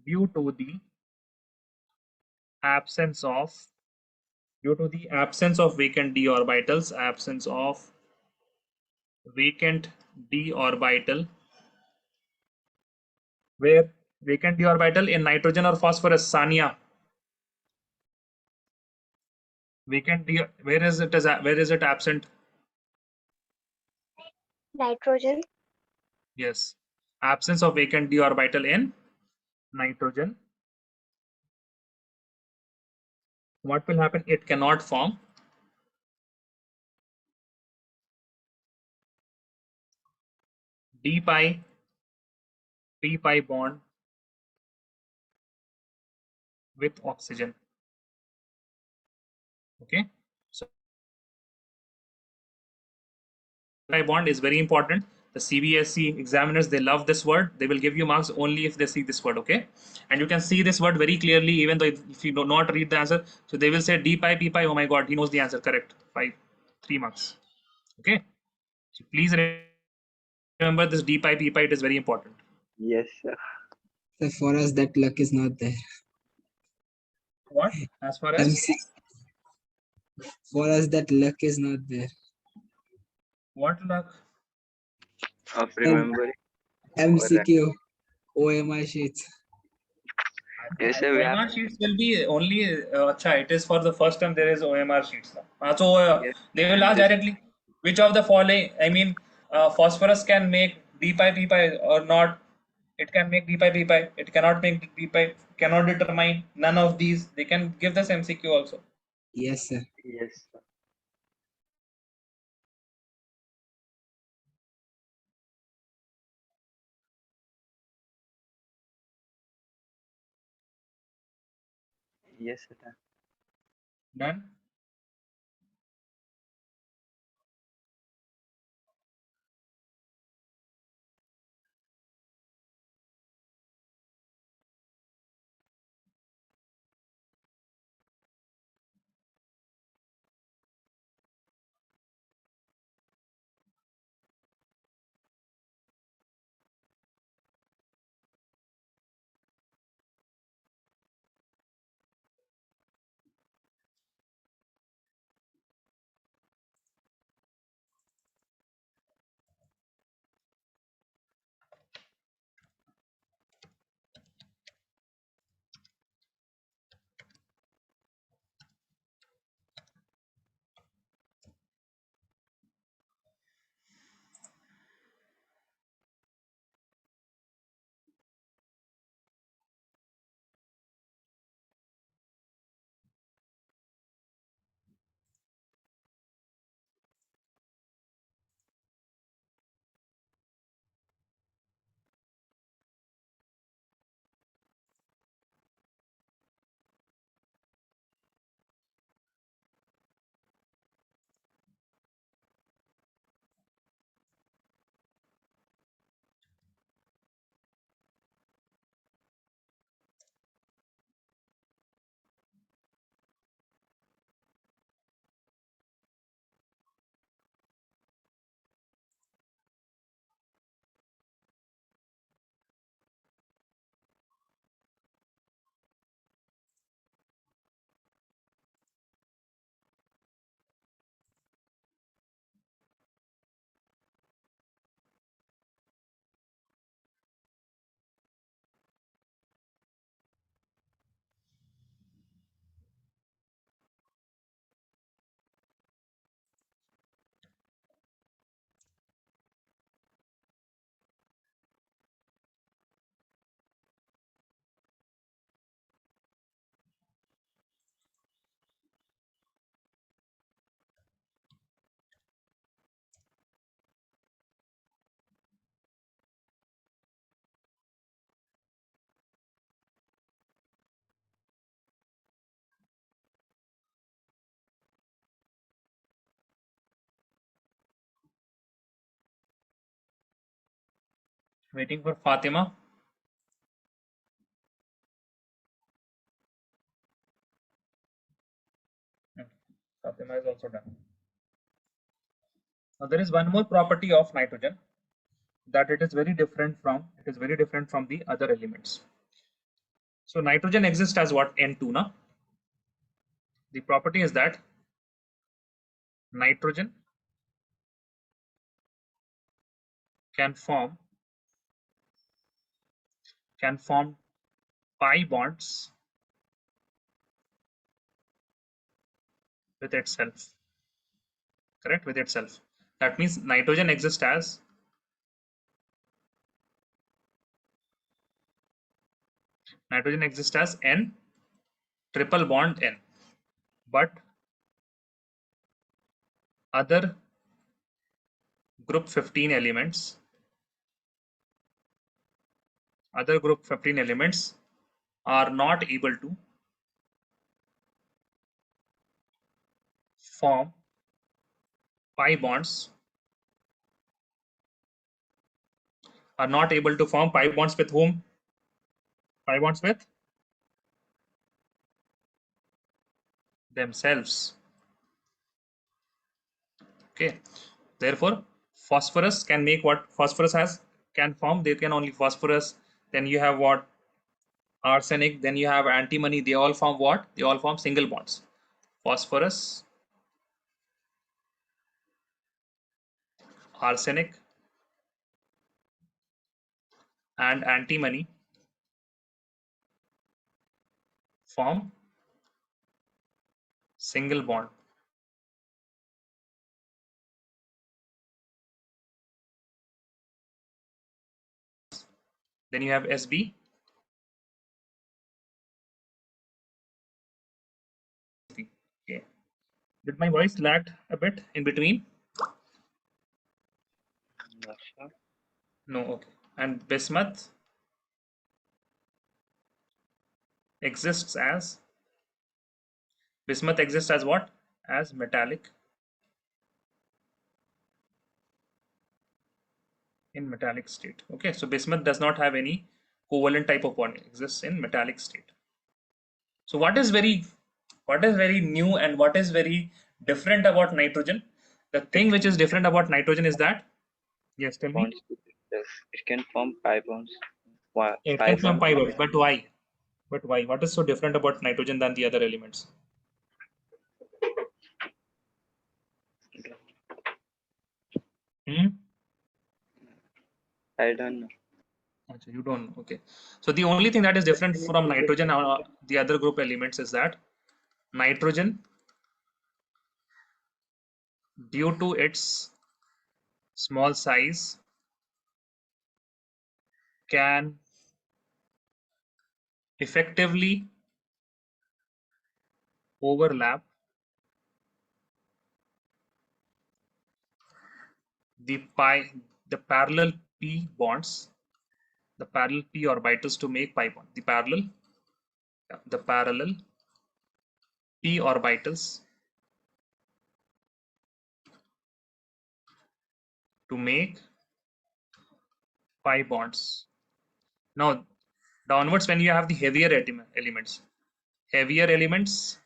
due to the absence of vacant d orbitals, absence of vacant d orbital, where vacant d orbital in nitrogen or phosphorus, Sania? Vacant d, where is it absent? Nitrogen. Yes, absence of vacant d orbital in nitrogen. What will happen? It cannot form d pi p pi bond with oxygen. Okay, so pi bond is very important. The CBSE examiners, they love this word. They will give you marks only if they see this word. Okay, and you can see this word very clearly even though if you do not read the answer. So they will say d pi p pi. Oh my god, he knows the answer. Correct. 3 marks. Okay, so please remember this d pi p pi. It is very important. Yes, sir. So for us, that luck is not there. What? As far as MC, for us, that luck is not there. what luck? Of remembering. MCQ, OMR sheets. Yes, sir. We have. OMR sheets will be only, it is for the first time there is OMR sheets now. So Yes, they will ask this- directly which of the following, I mean, phosphorus can make d pi p pi or not. It can make d pi p pi. It cannot make d pi. Cannot determine none of these. They can give this MCQ also. Yes, sir. Yes. Yes, sir. Done. Waiting for Fatima. Fatima is also done. Now there is one more property of nitrogen, that it is very different from the other elements. So nitrogen exists as what? N2, na? The property is that nitrogen can form pi bonds with itself. Correct? With itself. That means nitrogen exists as N triple bond N. But other group 15 elements are not able to form pi bonds with whom? Pi bonds with themselves. Okay. Therefore, phosphorus can make what phosphorus can form. They can only phosphorus. Then you have what? Arsenic. Then you have antimony. They all form what? They all form single bonds. Phosphorus, arsenic, and antimony form single bond. Then you have Sb. Okay. Did my voice lag a bit in between? No, sir. No. Okay. And bismuth exists as what? As metallic in metallic state. Okay. So bismuth does not have any covalent type of bond. It exists in metallic state. So what is very new and what is very different about nitrogen? The thing which is different about nitrogen is that, yes, tell me. Bonds. Yes. It can form pi bonds. Why? It Pi can form bonds. pi bonds, but why? But why? What is so different about nitrogen than the other elements? Hmm? I don't know. Achha, you don't know. Okay. So the only thing that is different from nitrogen or the other group elements is that nitrogen, due to its small size, can effectively overlap the parallel p bonds, the parallel p orbitals to make pi bond. The parallel p orbitals to make pi bonds. Now, downwards when you have the heavier elements, heavier elements,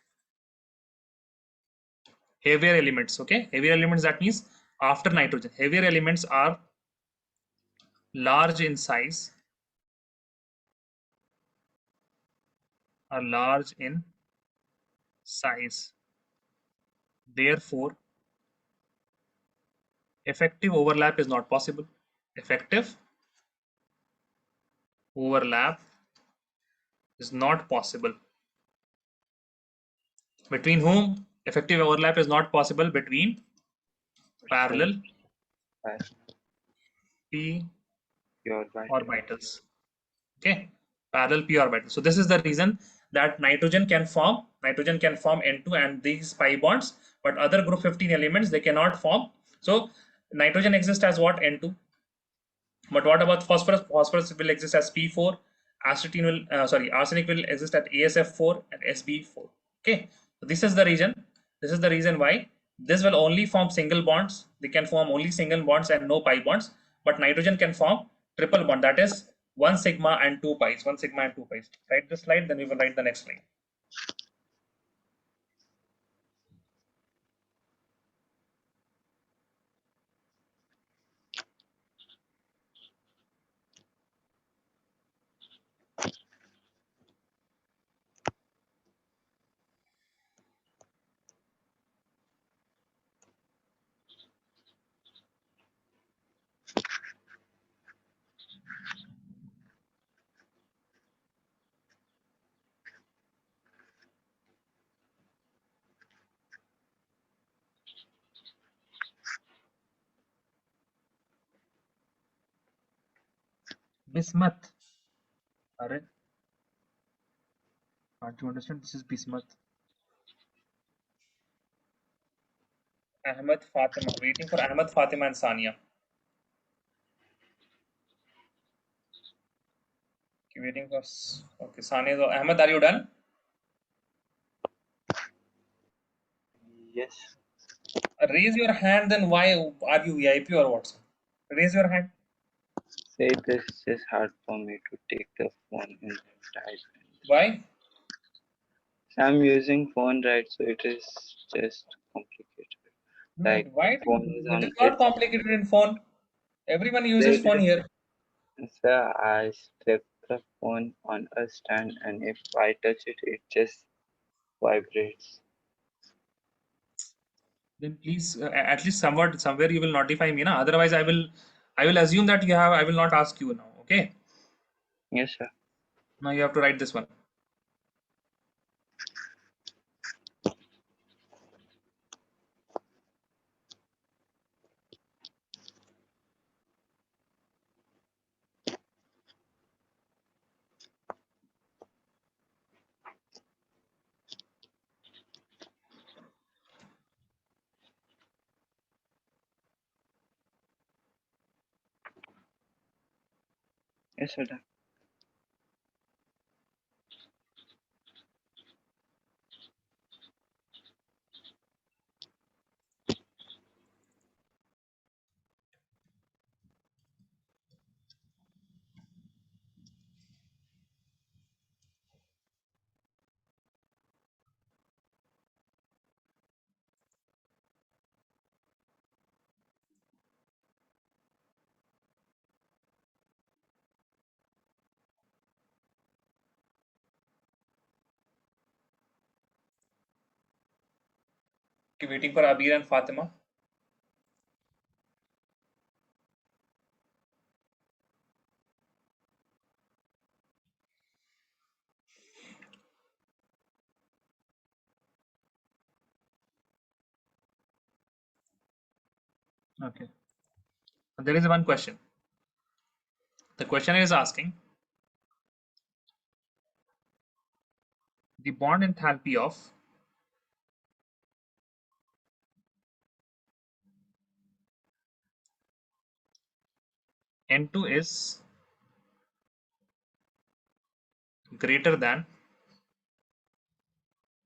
okay, heavier elements, that means after nitrogen, heavier elements are large in size, therefore effective overlap is not possible. Effective overlap is not possible. Between whom? Effective overlap is not possible between parallel Pi. p Pure white. orbitals. Okay, parallel p orbitals. So this is the reason that nitrogen can form N2 and these pi bonds, but other group 15 elements they cannot form. So nitrogen exists as what? N2. But what about phosphorus? Phosphorus will exist as P4. Arsenic will exist at ASF4 and Sb4. Okay, so this is the reason. This is the reason why this will only form single bonds. They can form only single bonds and no pi bonds. But nitrogen can form triple bond. That is 1 sigma and 2 pi's. 1 sigma and 2 pi's. Write this slide, then we will write the next slide. Bismuth. Alright. Can't you understand? This is bismuth. Ahmed Fatima. Waiting for Ahmed, Fatima, and Sania. Okay, waiting for. Okay, Sania. Ahmed, are you done? Yes. Raise your hand. Then why are you VIP or what? Raise your hand. Say this is hard for me to take the phone and type. Why? I'm using phone, right? So it is just complicated. No, Like why? phone is It on is not it. complicated in phone. Everyone uses They phone just, here. sir, I strip the phone on a stand, and if I touch it, it just vibrates. Then please, at least somewhere you will notify me, na? Otherwise, I will assume that you have. I will not ask you now. Okay. Yes, sir. Now you have to write this one. Yes, sir. Okay, waiting for Abir and Fatima. Okay. There is one question. The question is asking the bond enthalpy of N2 is greater than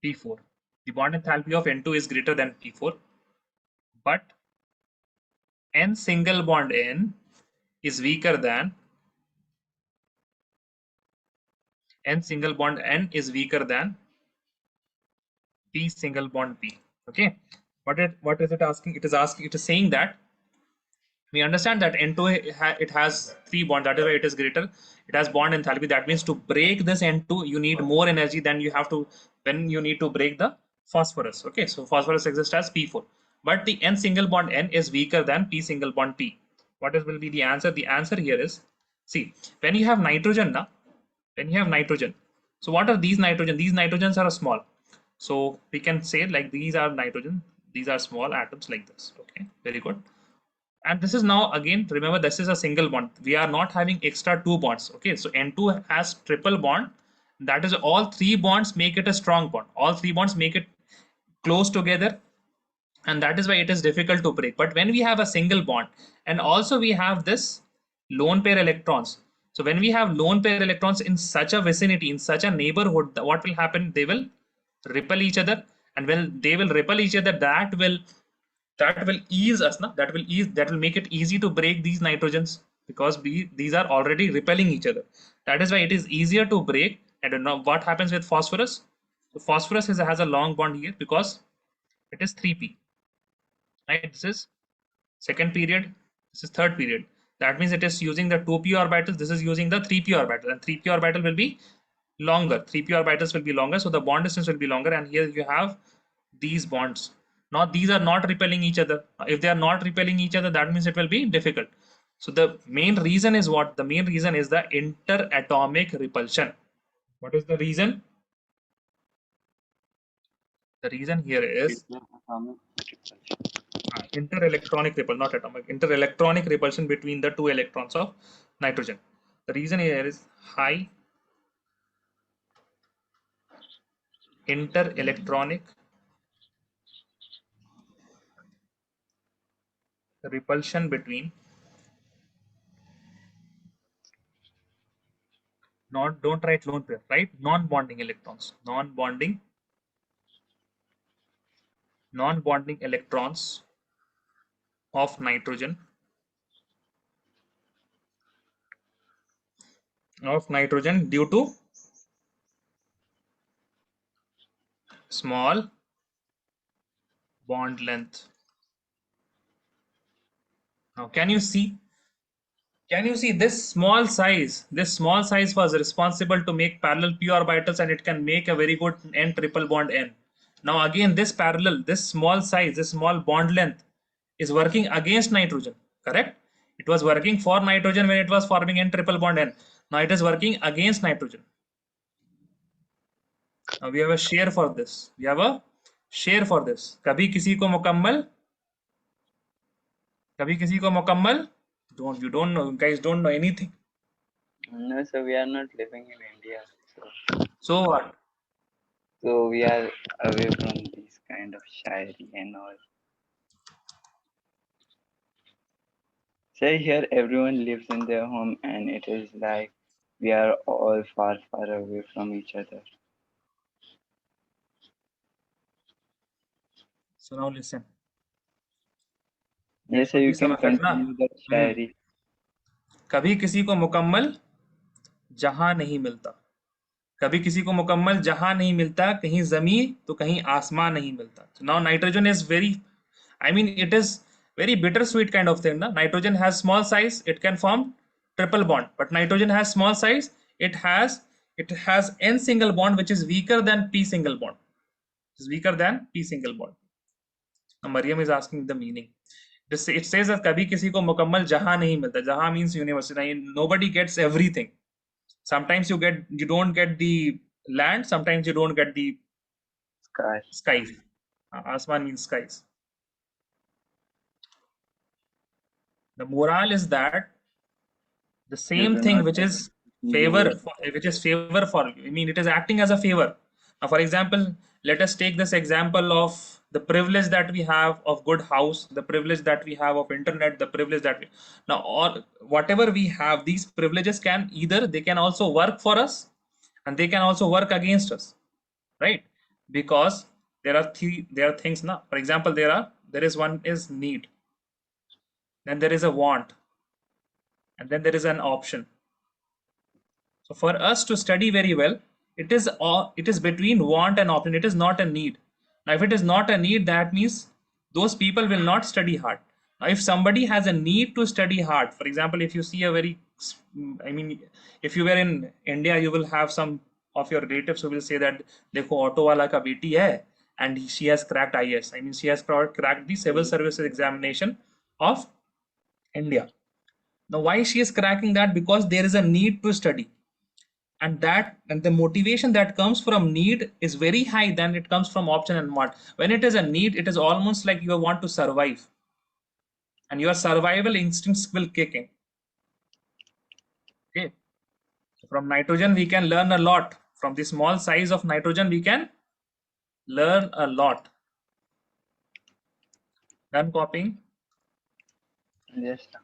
P4. The bond enthalpy of N2 is greater than P4, but N single bond N is weaker than N single bond N is weaker than P single bond P. Okay. What is it asking? It is saying that we understand that N2 it has 3 bonds. That is why it is greater. It has bond enthalpy. That means to break this N2, you need more energy than you have to when you need to break the phosphorus. Okay, so phosphorus exists as P4, but the N single bond N is weaker than P single bond P. What will be the answer? The answer here is, see, when you have nitrogen now, when you have nitrogen, so what are these nitrogen? These nitrogens are small. So we can say like these are nitrogen, these are small atoms like this. Okay, very good. And this is now again, remember this is a single bond. We are not having extra 2 bonds. Okay, so N2 has triple bond. That is all 3 bonds make it a strong bond. All 3 bonds make it close together, and that is why it is difficult to break. But when we have a single bond and also we have this lone pair electrons, so when we have lone pair electrons in such a vicinity, in such a neighborhood, what will happen? They will repel each other, and when they will repel each other, that will ease us na? That will make it easy to break these nitrogens, because these are already repelling each other. That is why it is easier to break. And now what happens with phosphorus? So phosphorus has a long bond here because it is 3p, right? This is second period, this is third period. That means it is using the 2p orbitals, this is using the 3p orbital, and 3p orbital will be longer. 3p orbitals will be longer, so the bond distance will be longer. And here you have these bonds. Now these are not repelling each other. If they are not repelling each other, that means it will be difficult. So the main reason is what? The main reason is the interatomic repulsion. What is the reason? The reason here is interelectronic repulsion, not atomic, interelectronic repulsion between the 2 electrons of nitrogen. The reason here is high interelectronic repulsion between, not, don't write lone pair, right? Non-bonding electrons, non-bonding electrons of nitrogen, due to small bond length. Now can you see this small size? This small size was responsible to make parallel p orbitals, and it can make a very good n triple bond n. Now again, this parallel, this small size, this small bond length is working against nitrogen, correct? It was working for nitrogen when it was forming n triple bond n. Now it is working against nitrogen. Now we have a share for this. We have a share for this. कभी किसी को मुकम्मल, कभी किसी को मुकम्मल. You don't know, you guys don't know anything. No, so we are not living in India. So what? So we are away from these kind of shairi and all. Say here everyone lives in their home and it is like We are all far, far away from each other. So now listen. There Yes, sir, should be you some can effect ना. continue that शायरी. कभी किसी को मुकम्मल जहां नहीं मिलता, कभी किसी को मुकम्मल जहां नहीं मिलता, कहीं जमीन तो कहीं आसमान नहीं मिलता. So now nitrogen is very, I mean it is very bittersweet kind of thing. Na? Nitrogen has small size, it can form triple bond, but nitrogen has small size, it has n single bond which is weaker than p single bond. Is weaker than p single bond. Now Mariam is asking the meaning. It says that कभी किसी को मुकम्मल जहां नहीं मिलता. जहां means universe. Nobody gets everything. Sometimes you don't get the land, sometimes you don't get the Sky. skies. Asman means skies. The moral is that the You same do thing not which have is you. favor for you. I mean, it is acting as a favor. Now, for example, let us take this example of the privilege that we have of good house, the privilege that we have of internet, the privilege that we now or whatever we have, these privileges can either they can also work for us and they can also work against us, right? Because there are things now. For example, there is one is need, then there is a want, and then there is an option. So for us to study very well, it is between want and option. It is not a need. Now, if it is not a need, that means those people will not study hard. Now, if somebody has a need to study hard, for example, if you see a very, I mean, if you were in India, you will have some of your relatives who will say that, "Dekho, auto wala ka beti hai, and she has cracked IS. I mean, she has cracked the civil services examination of India." Now, why she is cracking that? Because there is a need to study, and the motivation that comes from need is very high than it comes from option and want. When it is a need, it is almost like you want to survive, and your survival instincts will kick in. Okay, so from nitrogen we can learn a lot. From the small size of nitrogen we can learn a lot. Done copying? Yes, sir.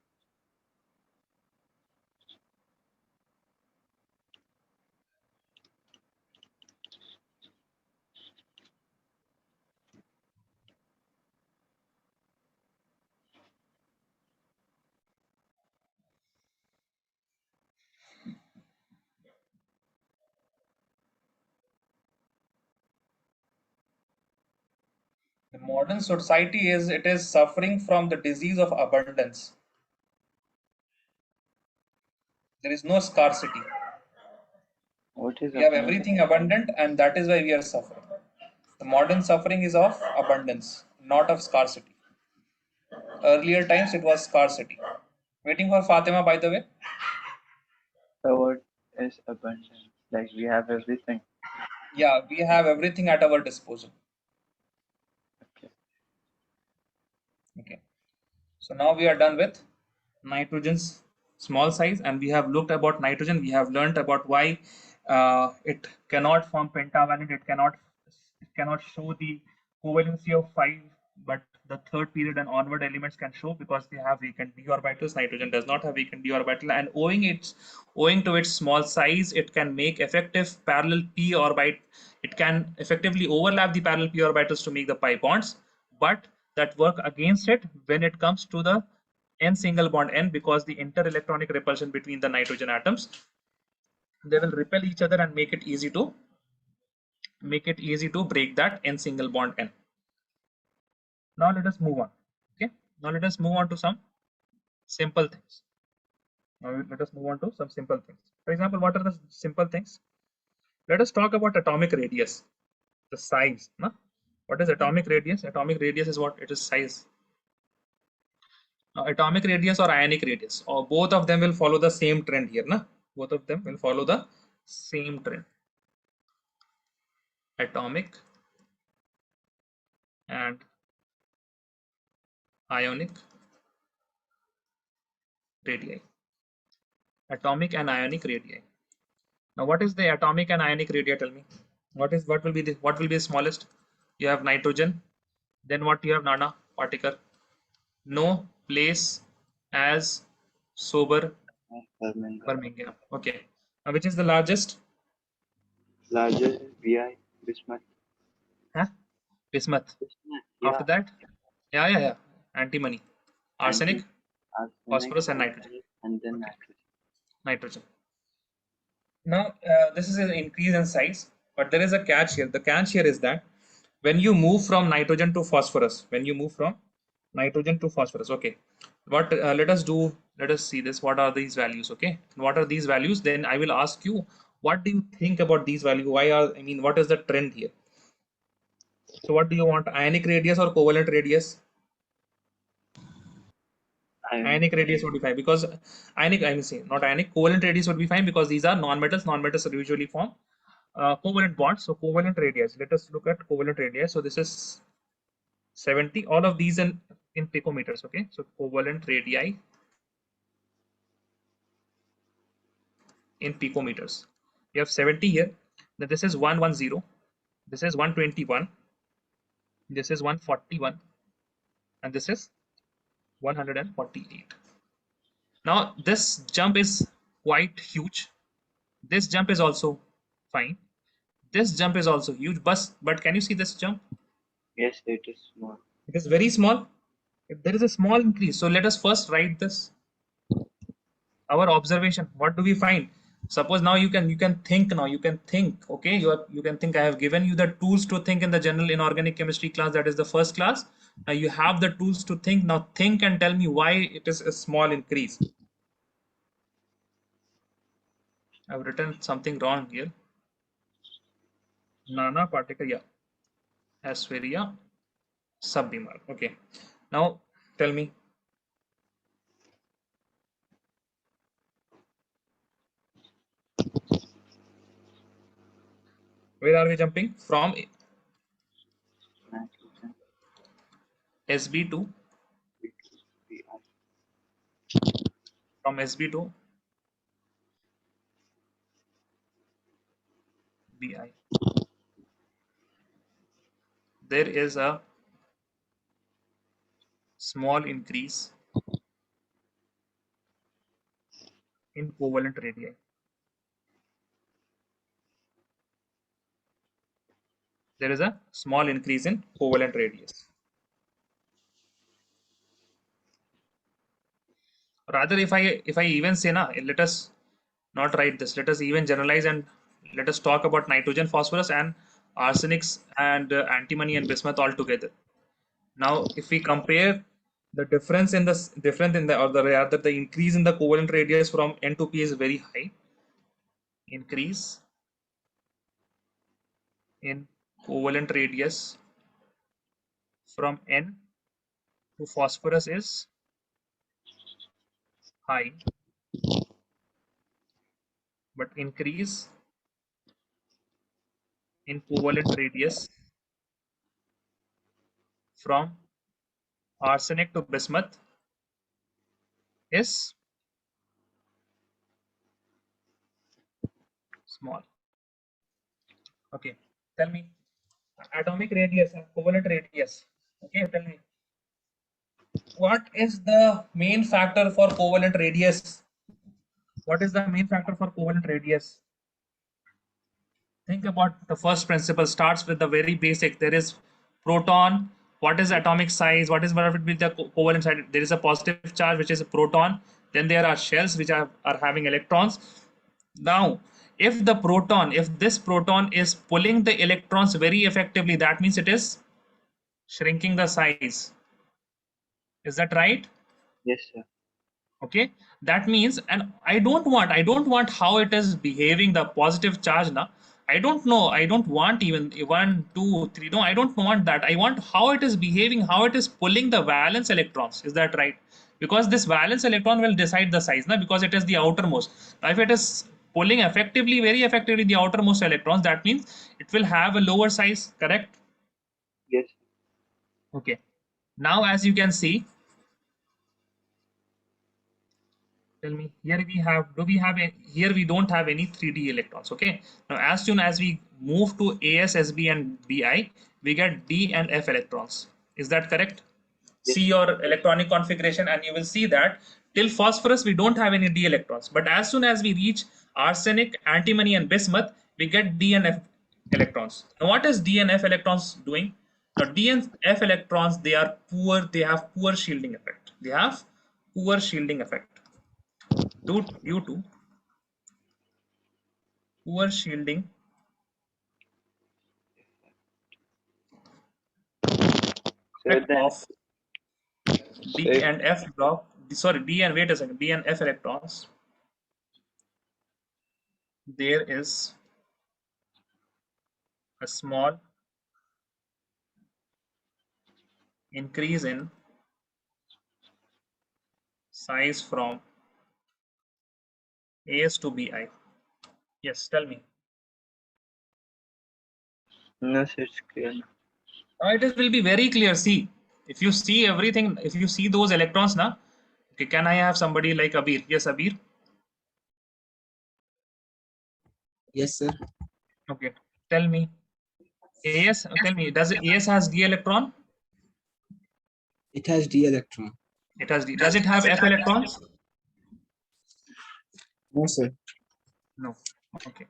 The modern society is suffering from the disease of abundance. There is no scarcity. What is We have abundance? everything abundant, and that is why we are suffering. The modern suffering is of abundance, not of scarcity. Earlier times it was scarcity. Waiting for Fatima, by the way. So what is abundance? Like we have everything. Yeah, we have everything at our disposal. Okay. Okay. So now we are done with nitrogen's small size, and we have looked about nitrogen. We have learned about why it cannot form pentavalent. It cannot show the covalency of 5, but the third period and onward elements can show because they have vacant d orbitals. Nitrogen does not have vacant d orbital, and owing to its small size, it can make effective parallel p orbit. It can effectively overlap the parallel p orbitals to make the pi bonds, but that work against it when it comes to the n single bond n, because the interelectronic repulsion between the nitrogen atoms, they will repel each other and make it easy to break that n single bond n. Now let us move on. Okay, now let us move on to some simple things. Now let us move on to some simple things. For example, what are the simple things? Let us talk about atomic radius, the size. No? What is atomic radius? Atomic radius is what? It is size. Now, atomic radius or ionic radius, or both of them will follow the same trend here. Na? Both of them will follow the same trend. Atomic and ionic radii. Atomic and ionic radii. Now, what is the atomic and ionic radii? Tell me. What will be the smallest? You have nitrogen. Then what you have, Nana? Particle. No place as sober Birmingham. Birmingham. Okay. Which is the largest? Larger Vi, bismuth. Huh? Bismuth. Bismuth, After yeah. that? Yeah. Antimony. Arsenic, Arsenic, phosphorus, and nitrogen. and then Okay. nitrogen. Nitrogen. Now, this is an increase in size, but there is a catch here. The catch here is that when you move from nitrogen to phosphorus, okay, what let us do, let us see this. What are these values? Okay, what are these values? Then I will ask you, what do you think about these values? What is the trend here? So, what do you want, ionic radius or covalent radius? Ionic radius would be fine because not ionic, covalent radius would be fine because these are non-metals. Non-metals are usually form covalent bonds. So covalent radius. Let us look at covalent radius. So this is 70. All of these in picometers. Okay. So covalent radii in picometers. We have 70 here. Then this is 110. This is 121. This is 141, and this is 148. Now this jump is quite huge. This jump is also fine. This jump is also huge, but can you see this jump? Yes, it is small. It is very small. If there is a small increase, so let us first write this. Our observation. What do we find? Suppose now you can think. Now you can think. Okay, you can think. I have given you the tools to think in the general inorganic chemistry class. That is the first class. Now you have the tools to think. Now think and tell me why it is a small increase. I've written something wrong here. Nana particle, yeah. Aspheria sublimar. Okay. Now tell me. Where are we jumping from? Nitrogen, SB to Vi. from SB to Bi. There is a small increase in covalent radii. There is a small increase in covalent radius. Rather, if I even say na, let us not write this. Let us even generalize and let us talk about nitrogen, phosphorus, and arsenics and antimony and bismuth all together. Now, if we compare the difference in the increase in the covalent radius from N to P is very high. Increase in covalent radius from N to phosphorus is high, but increase in covalent radius from arsenic to bismuth is small. Okay, tell me atomic radius and covalent radius. Okay, tell me what is the main factor for covalent radius? What is the main factor for covalent radius? Think about the first principle. Starts with the very basic. There is proton. What is atomic size? What would be the covalent side? There is a positive charge, which is a proton. Then there are shells which are having electrons. Now, if this proton is pulling the electrons very effectively, that means it is shrinking the size. Is that right? Yes, sir. Okay, that means, and I don't want how it is behaving, the positive charge now. I don't know, I don't want even 1 2 3, no, I don't want that. I want how it is behaving, how it is pulling the valence electrons. Is that right? Because this valence electron will decide the size now, because it is the outermost. Now if it is pulling effectively, very effectively, the outermost electrons, that means it will have a lower size, correct? Yes. Okay, now as you can see, tell me, here we have, here we don't have any 3D electrons. Okay, now as soon as we move to AS, SB and Bi, we get D and F electrons. Is that correct? Yes. See your electronic configuration and you will see that till phosphorus we don't have any D electrons, but as soon as we reach arsenic, antimony, and bismuth, we get D and F electrons. Now, what is D and F electrons doing? Now, D and F electrons, they are poor, they have poor shielding effect. They have poor shielding effect due to poor shielding So effect then, of so D if and F block. Sorry, D and wait a second. D and F electrons. There is a small increase in size from AS to BI. Yes, tell me. no, so it's clear. It will be very clear. See, if you see everything, if you see those electrons now, okay, can I have somebody like Abir? Yes, Abir. Yes, sir. Okay, tell me. AS, tell me, does AS has D electron? It has D electron. It has D. Does it have F electrons? No, sir. No. Okay.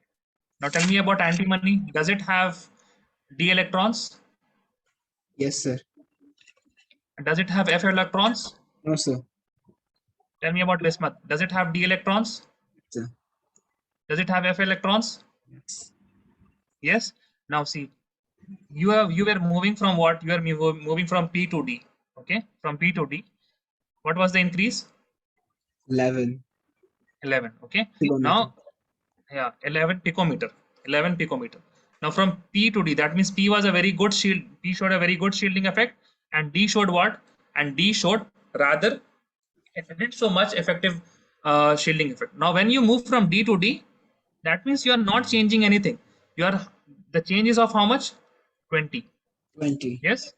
Now tell me about antimony. Does it have D electrons? Yes, sir. Does it have F electrons? No, sir. Tell me about bismuth. Does it have D electrons? Sir. Does it have F electrons? Yes. Yes. Now see, you were moving from what? You are moving from P to D. Okay, from P to D. What was the increase? 11 11. Okay. picometer. Now, yeah, 11 picometer. 11 picometer. Now from P to D, that means P was a very good shield. P showed a very good shielding effect, and D showed what? And D showed rather it didn't so much effective shielding effect. Now when you move from D to D, that means you are not changing anything. You are the change is of how much? 20. 20. Yes.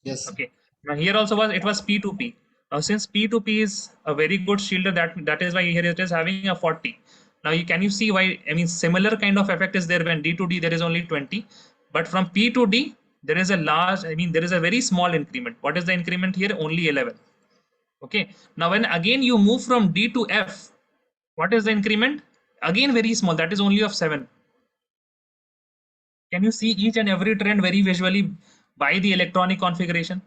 Yes, sir. Okay. Now here also was P to P. Now since P to P is a very good shielder, that is why here it is having a 40. Now can you see why? I mean similar kind of effect is there when D to D there is only 20, but from P to D there is a large. I mean there is a very small increment. What is the increment here? Only 11. Okay. Now when again you move from D to F, what is the increment? Again very small. That is only of 7. Can you see each and every trend very visually by the electronic configuration?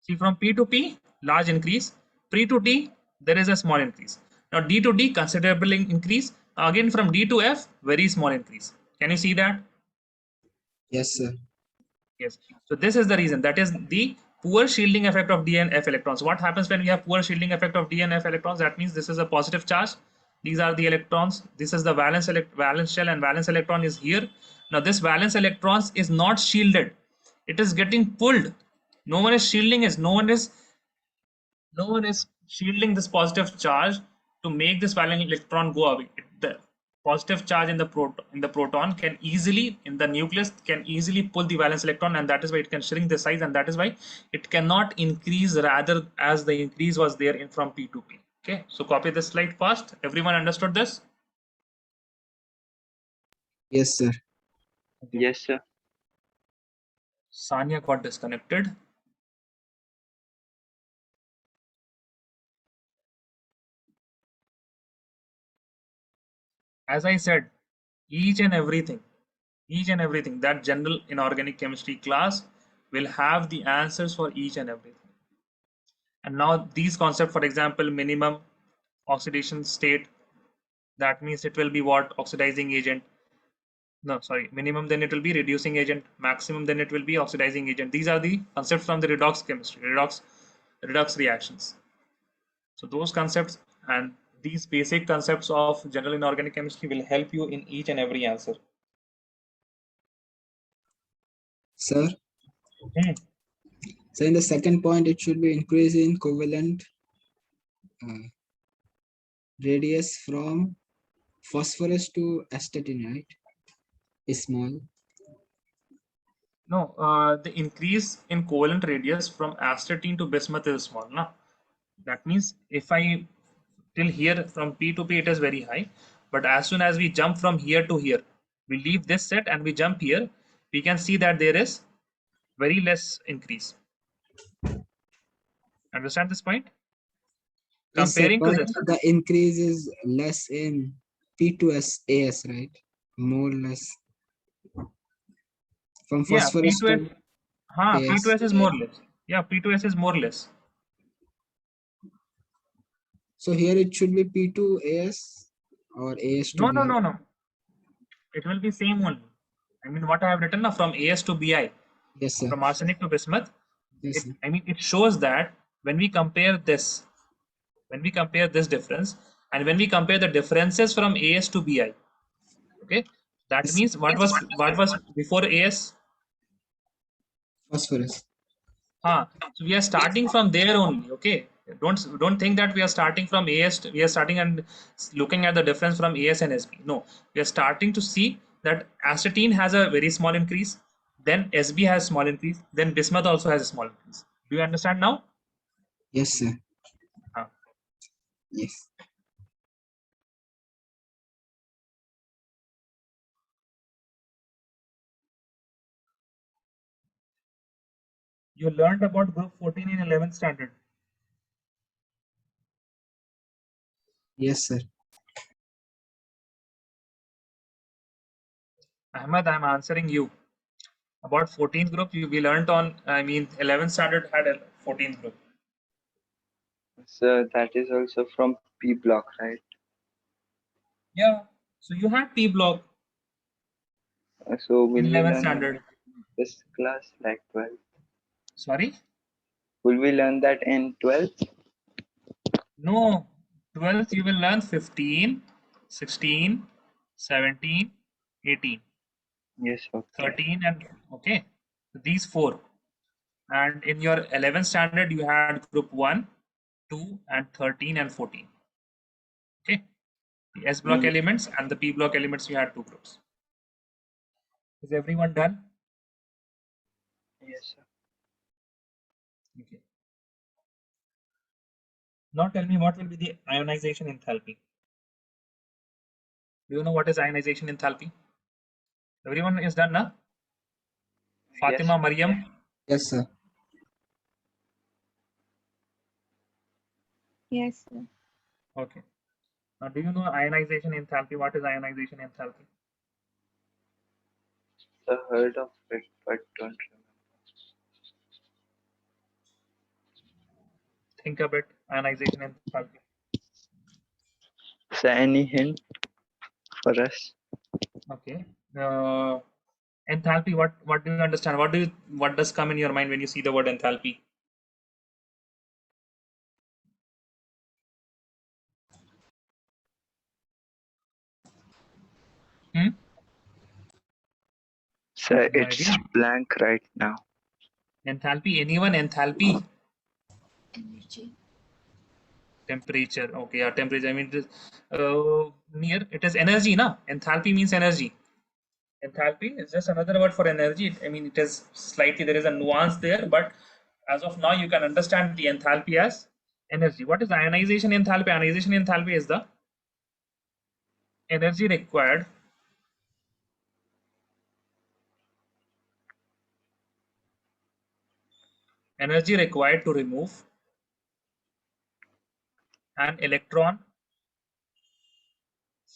See from P to P, large increase. P to D, there is a small increase. Now D to D, considerable increase. Again from D to F, very small increase. Can you see that? Yes, sir. Yes. So this is the reason. That is the poor shielding effect of D and F electrons. What happens when we have poor shielding effect of D and F electrons? That means this is a positive charge. These are the electrons. This is the valence shell, and valence electron is here. Now this valence electrons is not shielded. It is getting pulled. No one is shielding it. No one is shielding this positive charge to make this valence electron go away. The positive charge in the proton can easily in the nucleus can easily pull the valence electron, and that is why it can shrink the size, and that is why it cannot increase rather as the increase was there in from P to P. Okay, so copy this slide fast. Everyone understood this? Yes, sir. Yes, sir. Sanya got disconnected. As I said, each and everything that general inorganic chemistry class will have the answers for each and everything. And now these concepts, for example, minimum oxidation state, that means it will be what? Oxidizing agent. No, sorry, minimum, then it will be reducing agent. Maximum, then it will be oxidizing agent. These are the concepts from the redox chemistry, redox reactions. So those concepts and these basic concepts of general inorganic chemistry will help you in each and every answer. Sir. Hmm. So in the second point, it should be increase in covalent radius from phosphorus to astatine, right? Is small. No, the increase in covalent radius from astatine to bismuth is small. No? That means if I till here from P to P it is very high, but as soon as we jump from here to here, we leave this set and we jump here, we can see that there is very less increase. Understand this point? Yes, sir, comparing to but this. the increase is less in P2S, right? More or less from Yeah, phosphorus P2S, to AS. P2S is more or less. Yeah, P2S is more or less. So here it should be P2AS or AS to No, no, BI. no, no. It will be same only. I mean, what I have written now from AS to BI, Yes, sir. from arsenic to bismuth, Yes, sir. it shows that when we compare this, difference, and when we compare the differences from AS to BI, okay, that Yes, means what was before AS? phosphorus. So we are starting from there only. Okay, don't think that we are starting from AS. We are starting and looking at the difference from AS and SB. No, we are starting to see that acetine has a very small increase, then SB has small increase, then bismuth also has a small increase. Do you understand now? Yes, sir. Huh. Yes. You learned about group 14 in 11th standard. Yes, sir. Ahmad, I'm answering you. About 14th group, we learned on, I mean, 11th standard had a 14th group. So that is also from P block, right? Yeah. So you had P block So in will we 11th learn standard. this class like 12th? Sorry? Will we learn that in 12th? No. 12th, you will learn 15, 16, 17, 18, Yes, okay. 13, and okay. These four. And in your 11th standard, you had group 1, 2, and 13 and 14. Okay. The S block Mm, elements and the P block elements, you had two groups. Is everyone done? yes, sir. Okay. Now tell me what will be the ionization enthalpy. Do you know what is ionization enthalpy? Everyone is done now? Yes, Fatima, sir. Mariam? Yes, sir. Yes, sir. Okay. Now, do you know ionization enthalpy? What is ionization enthalpy? I heard of it, but don't Think a bit. Ionization enthalpy. remember. So any hint for us? Okay. Enthalpy. What do you understand? What does come in your mind when you see the word enthalpy? Hmm? So No it's idea. blank right now. Enthalpy. Anyone? Enthalpy. Energy. Temperature. Okay. Yeah. Temperature. I mean, it is near. It is energy, na? Enthalpy means energy. Enthalpy is just another word for energy. I mean, it is slightly, there is a nuance there, but as of now, you can understand the enthalpy as energy. What is ionization enthalpy? Ionization enthalpy is the energy required to remove an electron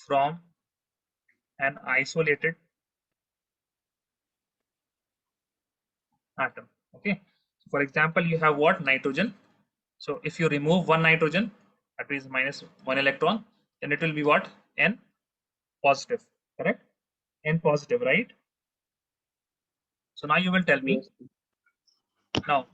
from an isolated atom. Okay. For example, you have what? Nitrogen. So if you remove one nitrogen, that is minus one electron, then it will be what? N positive. Correct? N positive, right? So now you will tell me. Yes. Now,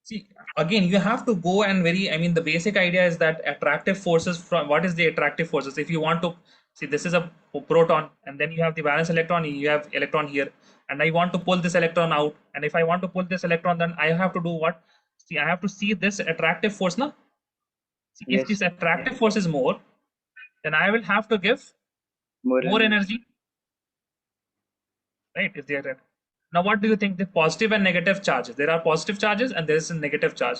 see, again, you have to go and I mean, the basic idea is that attractive forces from what is the attractive forces? If you want to see, this is a proton, and then you have the valence electron, you have electron here, and I want to pull this electron out. And if I want to pull this electron, then I have to do what? See, I have to see this attractive force now. See, if Yes, this sir. attractive force is more, then I will have to give More more energy. energy, right? If they are now, what do you think? The positive and negative charges. There are positive charges and there is a negative charge.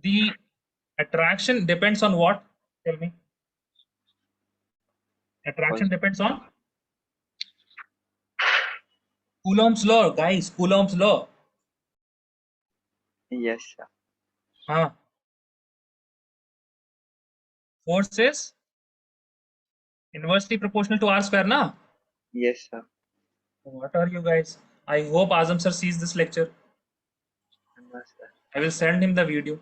The attraction depends on what? Tell me. Attraction Positive. depends on Coulomb's law, guys. Coulomb's law. Yes, sir. Huh. Force is inversely proportional to R square, na? Yes, sir. What are you guys? I hope Azam sir sees this lecture. Yes, sir. I will send him the video.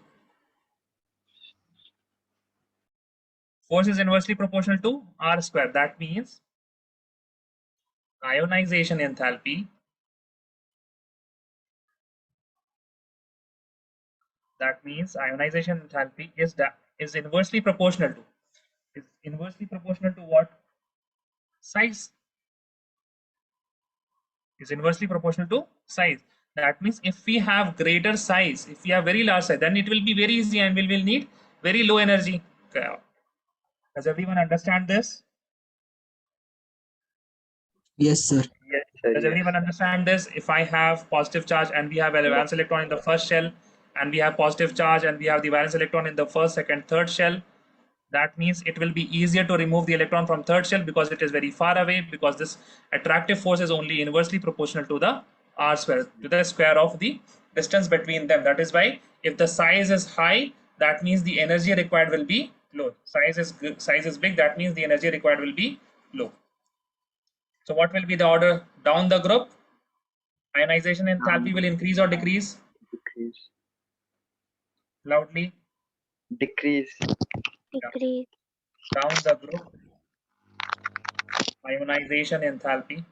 Force is inversely proportional to R square. That means ionization enthalpy. That means ionization enthalpy is inversely proportional to. Is inversely proportional to what? Size. Is inversely proportional to size. That means if we have greater size, if we have very large size, then it will be very easy and we will need very low energy. Does everyone understand this? Yes, sir. Yes, sir. Does Yes. everyone understand this? If I have positive charge and we have a valence electron in the first shell, and we have positive charge and we have the valence electron in the first, second, third shell, that means it will be easier to remove the electron from third shell because it is very far away, because this attractive force is only inversely proportional to the r square, to the square of the distance between them. That is why if the size is high, that means the energy required will be low. Size is big, that means the energy required will be low. So what will be the order down the group? Ionization enthalpy will increase or decrease? Decrease. Loudly. Decrease. Decrease. Down the group, ionization enthalpy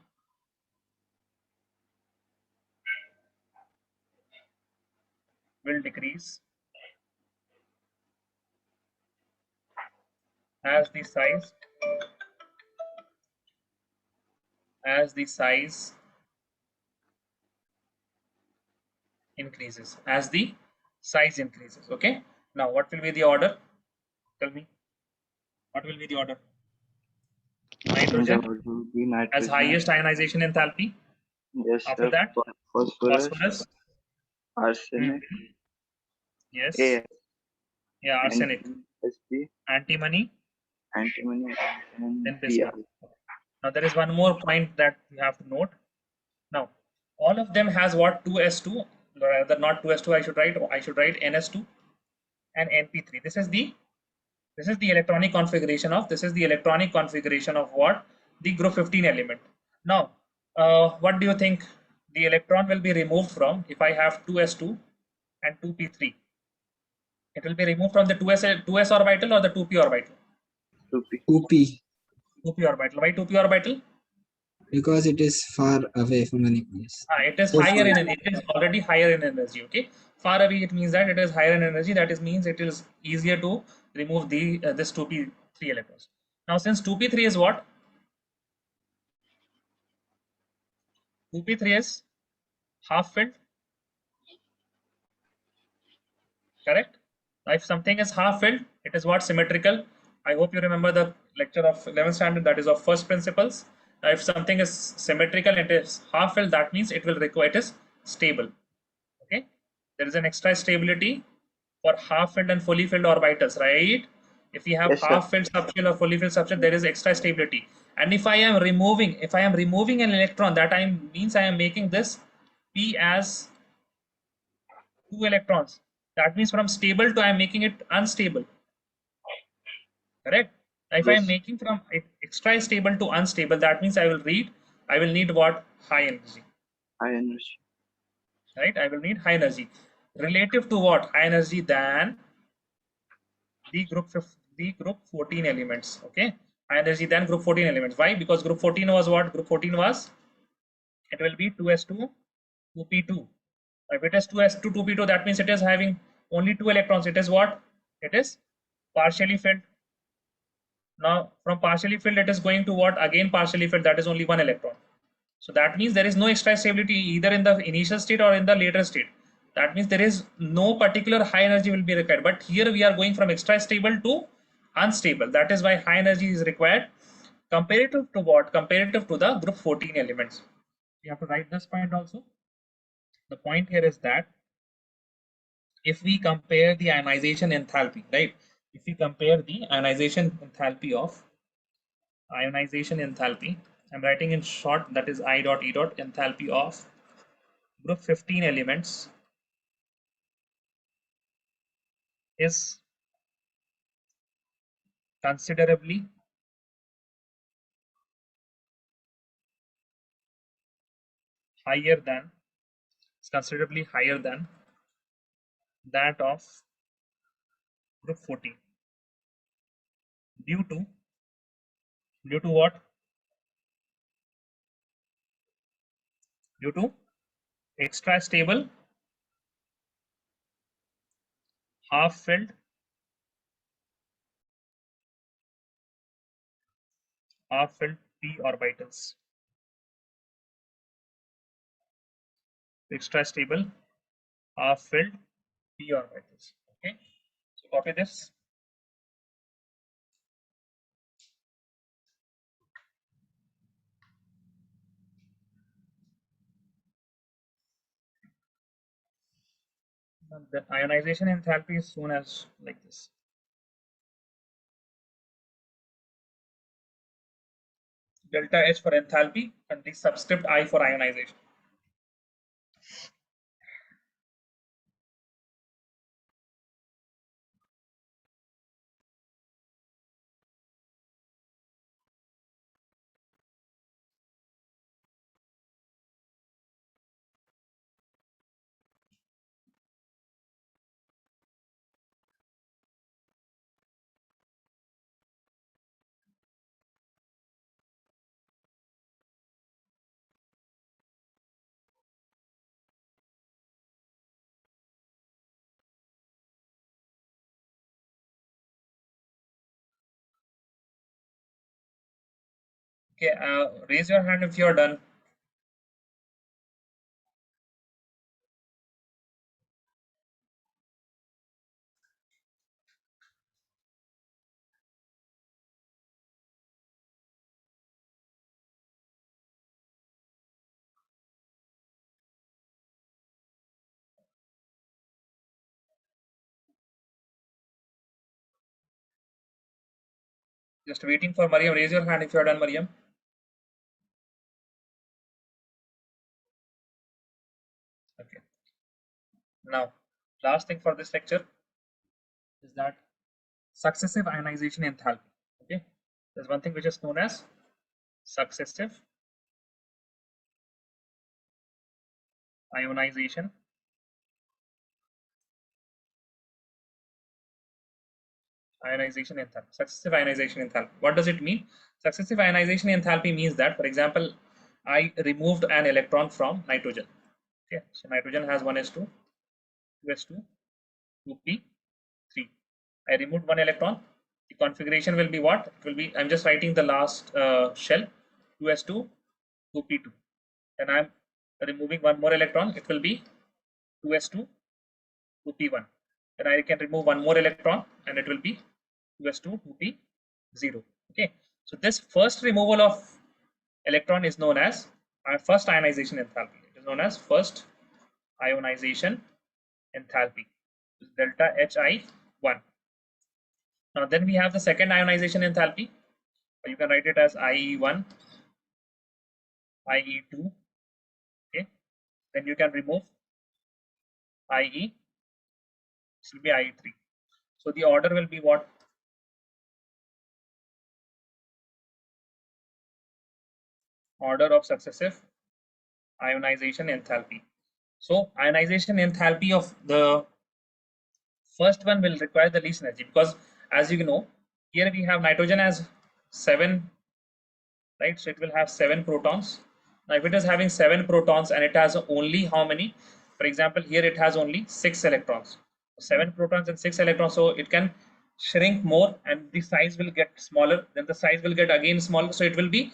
will decrease as the size increases. As the size increases. Okay. Now, what will be the order? Tell me. What will be the order? Nitrogen The order would be as nitrogen. highest ionization enthalpy. Yes, After sir. that, Phosphorus. phosphorus. Arsenic. Yes. AS. Yeah, arsenic. Sp. Antimony. Antimony. And Then Br. bismuth. Now, there is one more point that you have to note. Now, all of them has what? 2s2, rather not 2s2, I should write ns2 and np3. This is the electronic configuration of what? The group 15 element. Now, what do you think the electron will be removed from if I have 2s2 and 2p3? It will be removed from the 2s orbital or the 2p orbital? 2p. 2p, 2p orbital. Why 2p orbital? because it is far away from the nucleus. It is So higher far. in it is already higher in energy. Okay, far away it means that it is higher in energy. That is means it is easier to remove the this 2p3 electrons. Now, since 2p3 is what? 2p3 is half filled, correct? Now, if something is half filled, it is what? Symmetrical. I hope you remember the lecture of 11th standard, that is of first principles. Now, if something is symmetrical, it is half filled, that means it will require, it is stable. Okay, there is an extra stability for half filled and fully filled orbitals, right? If you have Yes, sir. half filled subshell or fully filled subshell, there is extra stability. And if I am removing an electron, that means I am making this p as 2 electrons. That means from stable to I am making it unstable, correct? If I am Yes. making from extra stable to unstable, that means I will need what? High energy. High energy. Right? I will need high energy. Relative to what? High energy than the group 14 elements. Okay, high energy than group 14 elements. Why? Because group 14 was what? Group 14 was, it will be 2s2 2p2. If it is 2s2 2p2, that means it is having only 2 electrons. It is what? It is partially filled. Now, from partially filled, it is going to what? Again partially filled, that is only 1 electron. So that means there is no extra stability either in the initial state or in the later state. That means there is no particular high energy will be required. But here we are going from extra stable to unstable. That is why high energy is required. Comparative to what? Comparative to the group 14 elements. You have to write this point also. The point here is that if we compare the ionization enthalpy, right? If we compare the ionization enthalpy, I'm writing in short, that is I dot E dot enthalpy of group 15 elements is considerably higher than, is considerably higher than that of group 14 due to what? Due to extra stable half filled p orbitals. Extra stable half filled p orbitals. Okay, so copy this. The ionization enthalpy is shown as like this. Delta H for enthalpy and the subscript I for ionization. Okay, raise your hand if you're done. Just waiting for Mariam. Raise your hand if you're done, Mariam. Okay. Now, last thing for this lecture is that successive ionization enthalpy. Okay, there's one thing which is known as successive ionization enthalpy. Successive ionization enthalpy. What does it mean? Successive ionization enthalpy means that, for example, I removed an electron from nitrogen. Okay, so nitrogen has 1s2, 2s2, 2p3. I removed one electron. The configuration will be what? It will be, I'm just writing the last shell, 2s2, 2p2. And I'm removing one more electron. It will be 2s2, 2p1. Then I can remove one more electron and it will be 2s2, 2p0. Okay. So this first removal of electron is known as first ionization enthalpy. It is known as first ionization enthalpy. Delta Hi1. Now then we have the second ionization enthalpy. You can write it as IE1, IE2. Okay. Then you can remove IE. This will be IE3. So the order will be what? Order of successive ionization enthalpy. So ionization enthalpy of the first one will require the least energy, because as you know, here we have nitrogen as 7, right? So it will have 7 protons. Now if it is having 7 protons and it has only how many? For example, here it has only 6 electrons. 7 protons and 6 electrons, so it can shrink more and the size will get smaller, then the size will get again smaller. So it will be,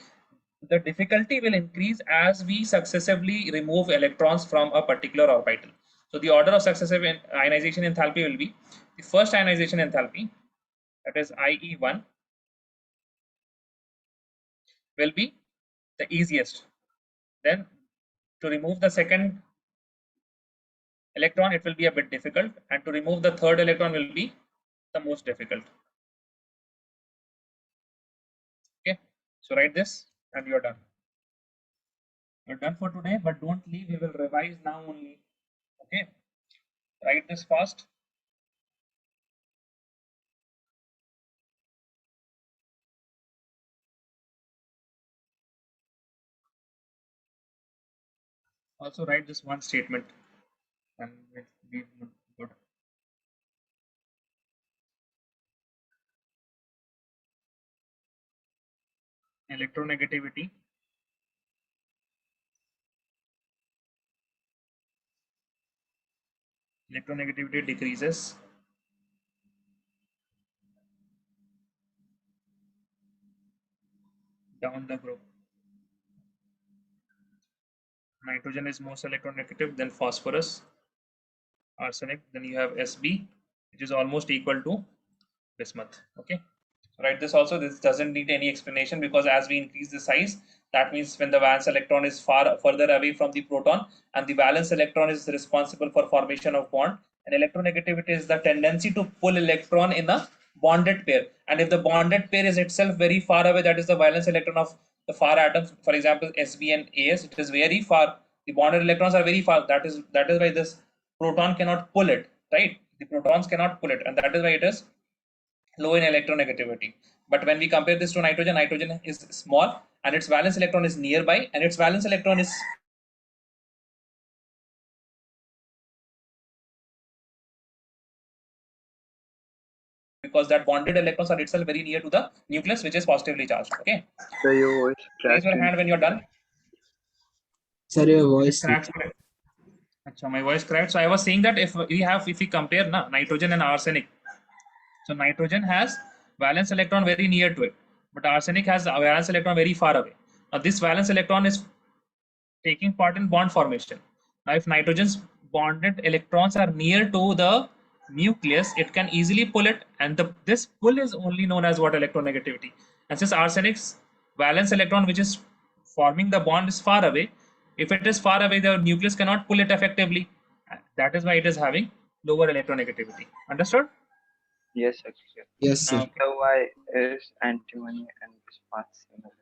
the difficulty will increase as we successively remove electrons from a particular orbital. So the order of successive ionization enthalpy will be the first ionization enthalpy, that is IE1, will be the easiest. Then to remove the second electron, it will be a bit difficult, and to remove the third electron will be the most difficult. Okay, so write this and you're done. You're done for today, but don't leave. We will revise now only. Okay, write this fast. Also write this one statement and it will be good. Electronegativity decreases down the group. Nitrogen is most electronegative, then phosphorus, arsenic, then you have Sb, which is almost equal to bismuth. Okay, write this also. This doesn't need any explanation because as we increase the size, that means when the valence electron is further away from the proton, and the valence electron is responsible for formation of bond, and electronegativity is the tendency to pull electron in a bonded pair. And if the bonded pair is itself very far away, that is the valence electron of the far atoms, for example Sb and As, it is very far. The bonded electrons are very far. That is why this proton cannot pull it, right? The protons cannot pull it, and that is why it is low in electronegativity. But when we compare this to nitrogen, nitrogen is small and its valence electron is nearby, and its valence electron is because that bonded electrons are itself very near to the nucleus, which is positively charged. Okay. So your voice Raise your cracked. hand when you're done. Sir, your It voice. cracks. Achha, my voice cracked. So I was saying that if we compare nitrogen and arsenic, so nitrogen has valence electron very near to it, but arsenic has a valence electron very far away. Now this valence electron is taking part in bond formation. Now if nitrogen's bonded electrons are near to the nucleus, it can easily pull it, and this pull is only known as what? Electronegativity. And since arsenic's valence electron, which is forming the bond, is far away, if it is far away, the nucleus cannot pull it effectively. That is why it is having lower electronegativity. Understood? Yes, sir. Yes, sir. Okay. So why is antimony and bismuth similar?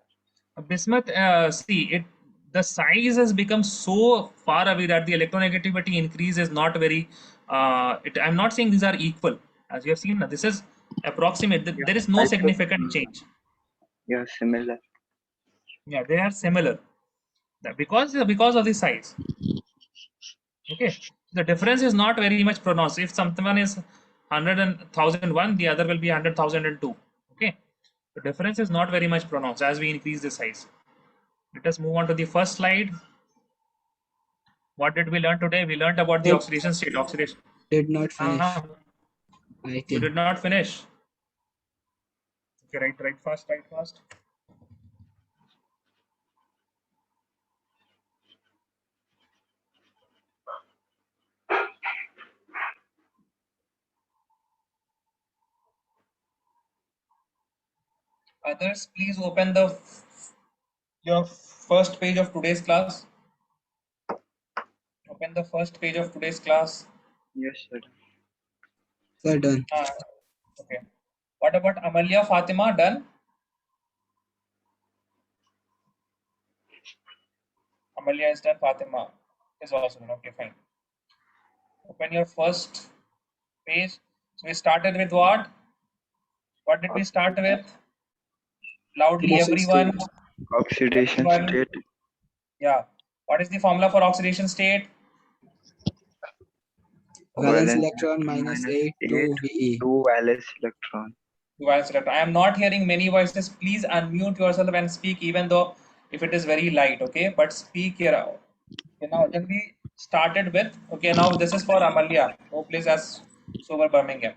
Bismuth, see it. The size has become so far away that the electronegativity increase is not very. I'm not saying these are equal. As you have seen, this is approximate. There is no I thought- significant change. Yeah, similar. Yeah, they are similar. Because of the size. Okay, the difference is not very much pronounced. If someone is 100 and 1001, the other will be 100,002. Okay, the difference is not very much pronounced as we increase the size. Let us move on to the first slide. What did we learn today? We learned about the oxidation state. Oxidation. Did not finish. You Writing. did not finish. Okay, write fast. Others, please open your first page of today's class. Open the first page of today's class. Yes, sir. Sir, done. Okay. What about Amalia Fatima? Done? Amalia is done. Fatima is also done. Okay, fine. Open your first page. So we started with what? What did we start with? Loudly, everyone. Oxidation Everyone. state. Yeah. What is the formula for oxidation state? Valence electron minus 8 to VE. 2 valence electron. I am not hearing many voices. Please unmute yourself and speak, even though if it is very light. Okay, but speak here. Okay, now then we started with. Okay, now this is for Amalia, who plays as Sober Birmingham.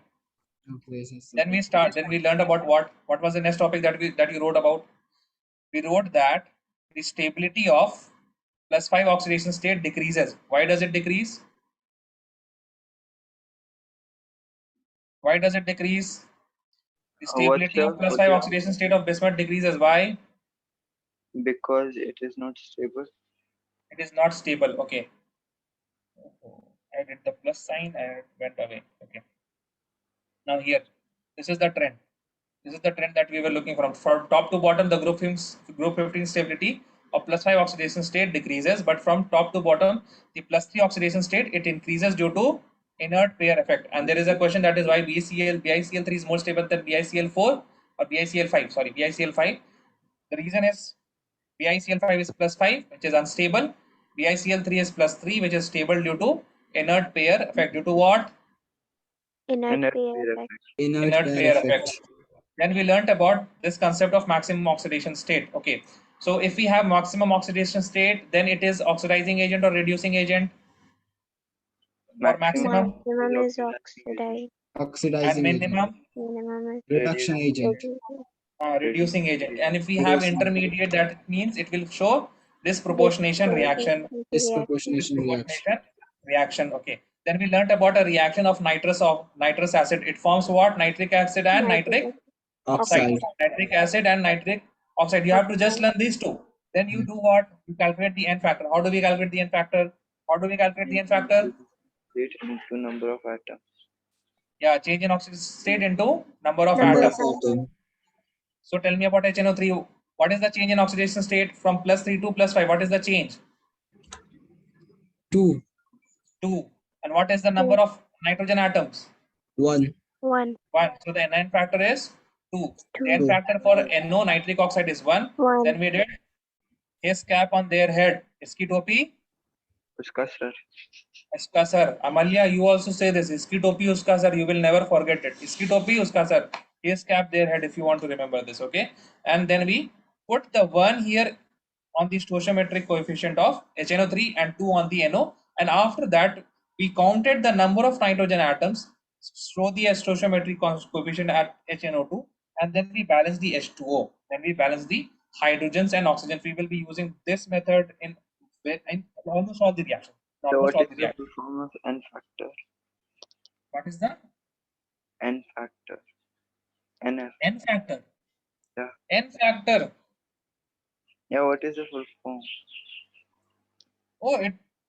Then we learned about what was the next topic that you wrote about. We wrote that the stability of +5 oxidation state decreases. Why does it decrease? Why does it decrease? The stability of +5 oxidation state of bismuth decreases. Why? Because it is not stable. It is not stable. Okay. I did the plus sign and it went away. Okay. Now here, this is the trend. This is the trend that we were looking for. From top to bottom, the group 15 stability of +5 oxidation state decreases, but from top to bottom, the +3 oxidation state, it increases due to inert pair effect. And there is a question, that is why BiCl3 is more stable than BiCl4 or BiCl5. BiCl5. The reason is BiCl5 is +5, which is unstable, BiCl3 is +3, which is stable due to inert pair effect. Due to what? Inert Inert pair pair effect. effect. Inert Inert pair pair effect. effect. Then we learnt about this concept of maximum oxidation state. Okay, so if we have maximum oxidation state, then it is oxidizing agent or reducing agent? For maximum Maximum is oxidizing oxidized. and Oxidizing agent. minimum Minimum is Reduction agent. reducing. reducing agent. And if we have Reducing. intermediate, that means it will show disproportionation reaction. Disproportionation reaction. Disproportionation reaction. Okay. Then we learnt about a reaction of nitrous acid. It forms what? Nitric acid and nitric oxide. Oxide. Nitric acid and nitric oxide. You have to just learn these two. Then you do what? You calculate the N factor. How do we calculate the N factor? How do we calculate the N factor? state into number of atoms. Yeah, change in oxidation state into number of Number atoms. of atom. So tell me about HNO3. What is the change in oxidation state from +3 to +5? What is the change? 2. 2. And what is the number of nitrogen atoms? 1. 1. 1. So the N factor is 2. The N 2. factor for NO nitric oxide is 1. 1. Then we did his cap on their head. Iski topi? Uska sir. Uska sir. Amalia, you also say this. Iski topi uska sir. You will never forget it. Iski topi uska sir. His cap their head if you want to remember this. Okay. And then we put the 1 here on the stoichiometric coefficient of HNO3 and 2 on the NO. And after that, we counted the number of nitrogen atoms, show the stoichiometric coefficient at HNO2, and then we balance the H2O. Then we balance the hydrogens and oxygens. We will be using this method in almost all the reactions. So Almost what all is the the reactions. full form of N factor? What is the N factor. NF. N factor? Yeah. N factor. Yeah, what is the full form? Oh,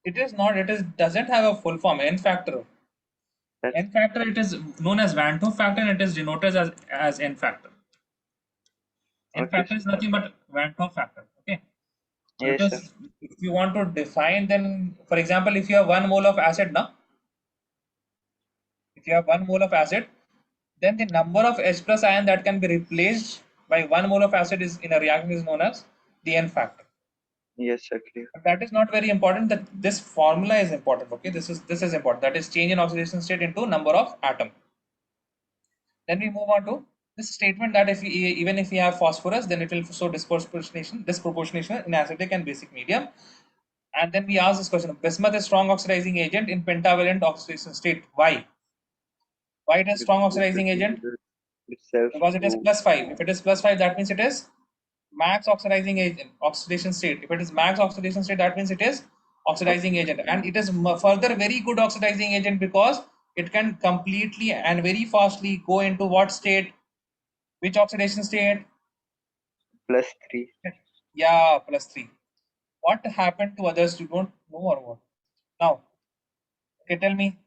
it is not. It is doesn't have a full form. N factor. That's N factor. It is known as Van 't Hoff factor, and it is denoted as N factor. N okay. factor is nothing but Van 't Hoff factor. Okay. So Yes, it sir. is, if you want to define, then for example, if you have 1 mole of acid now, if you have 1 mole of acid, then the number of H plus ion that can be replaced by 1 mole of acid is in a reaction is known as the N factor. Yes, sir. Clear. But that is not very important. That this formula is important. Okay, this is important. That is change in oxidation state into number of atom. Then we move on to this statement that if we, even if we have phosphorus, then it will show disproportionation in acidic and basic medium. And then we ask this question: bismuth is strong oxidizing agent in pentavalent oxidation state. Why? Why it is strong oxidizing agent? Itself. Because it is +5. If it is +5, that means it is max oxidizing agent, oxidation state. If it is max oxidation state, that means it is oxidizing agent, and it is further very good oxidizing agent because it can completely and very fastly go into what state? Which oxidation state? +3. Yeah, +3. What happened to others? You don't know or what? Now, okay, tell me.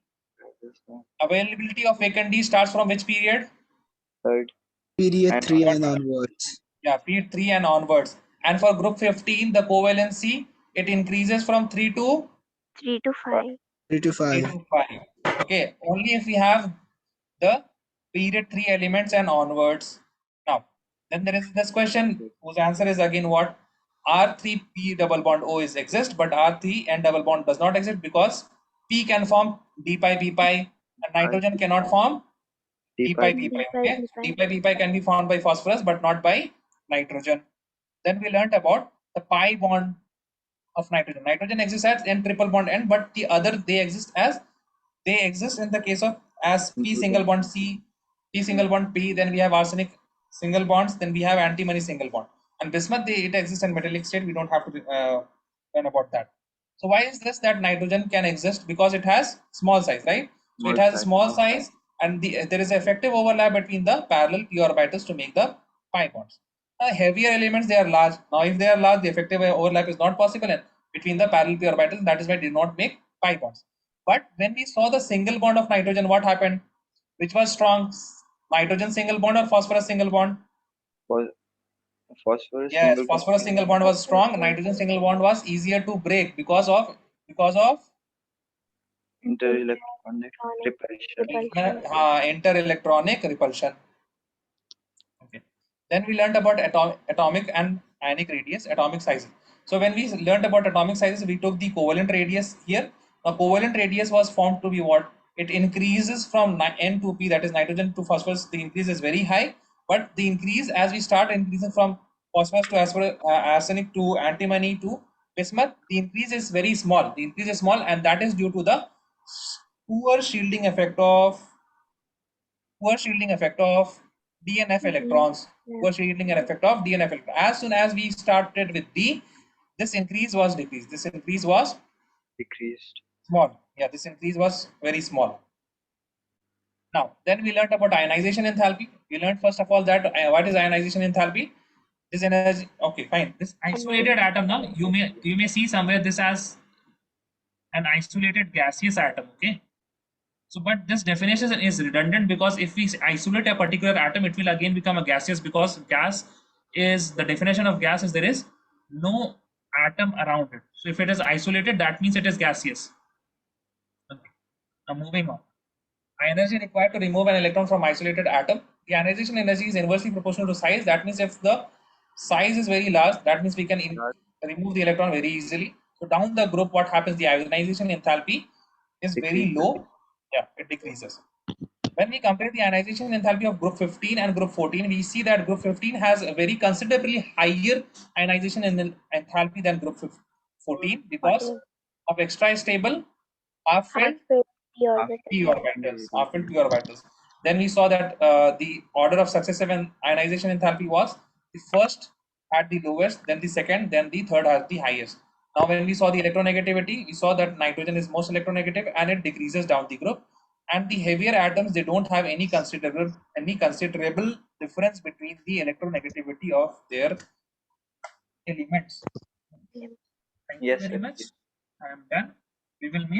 Availability of vacant D starts from which period? Third. Period And 3 what- and onwards. Yeah, period 3 and onwards. And for group 15, the covalency, it increases from 3 to 3 to 5. 3 to 3 5. to 5. Okay, only if we have the period 3 elements and onwards. Now, then there is this question whose answer is again what? R3P double bond O is exist, but R3N double bond does not exist because P can form D pi P pi, and nitrogen cannot form D pi P pi. Okay, D pi P pi can be formed by phosphorus, but not by nitrogen. Then we learnt about the pi bond of nitrogen. Nitrogen exists as N triple bond N, but the other they exist in the case of as P single bond C, P single bond P. Then we have arsenic single bonds. Then we have antimony single bond. And bismuth it exists in metallic state. We don't have to learn about that. So why is this that nitrogen can exist? Because it has small size, right? So it has a small size, and there is effective overlap between the parallel p orbitals to make the pi bonds. Heavier elements, they are large. Now, if they are large, the effective overlap is not possible between the parallel p orbitals. That is why they did not make pi bonds. But when we saw the single bond of nitrogen, what happened? Which was strong? Nitrogen single bond or phosphorus single bond? Phosphorus Yes, single phosphorus single bond was strong. Nitrogen single bond was easier to break because of interelectronic repulsion. Interelectronic repulsion. Okay. Then we learned about atomic and ionic radius, atomic sizing. So when we learned about atomic sizes, we took the covalent radius here. Now covalent radius was found to be what? It increases from N to P, that is nitrogen to phosphorus. The increase is very high, but the increase as we start increasing from phosphorus to arsenic to antimony to bismuth, the increase is very small. The increase is small, and that is due to the poor shielding effect of DNF electrons. Yeah. Poor shielding effect of DNF electrons. As soon as we started with D, this increase was decreased. This increase was Decreased. small. Yeah, this increase was very small. Now, then we learned about ionization enthalpy. We learned first of all that what is ionization enthalpy? This energy. Okay, fine. This isolated atom. Now you may see somewhere this as an isolated gaseous atom. Okay. So, but this definition is redundant because if we isolate a particular atom, it will again become a gaseous, because gas is, the definition of gas is there is no atom around it. So if it is isolated, that means it is gaseous. Okay. Now moving on. Energy required to remove an electron from isolated atom. The ionization energy is inversely proportional to size. That means if the size is very large, that means we can remove the electron very easily. So down the group, what happens? The ionization enthalpy is very low. Yeah, it decreases. When we compare the ionization enthalpy of group 15 and group 14, we see that group 15 has a very considerably higher ionization enthalpy than group 14 because of extra stable half-filled p orbitals. Half-filled p orbitals. Then we saw that the order of successive ionization enthalpy was the first had the lowest, then the second, then the third has the highest. Now, when we saw the electronegativity, we saw that nitrogen is most electronegative and it decreases down the group. And the heavier atoms, they don't have any considerable difference between the electronegativity of their elements. Thank you very much. I am done. We will meet.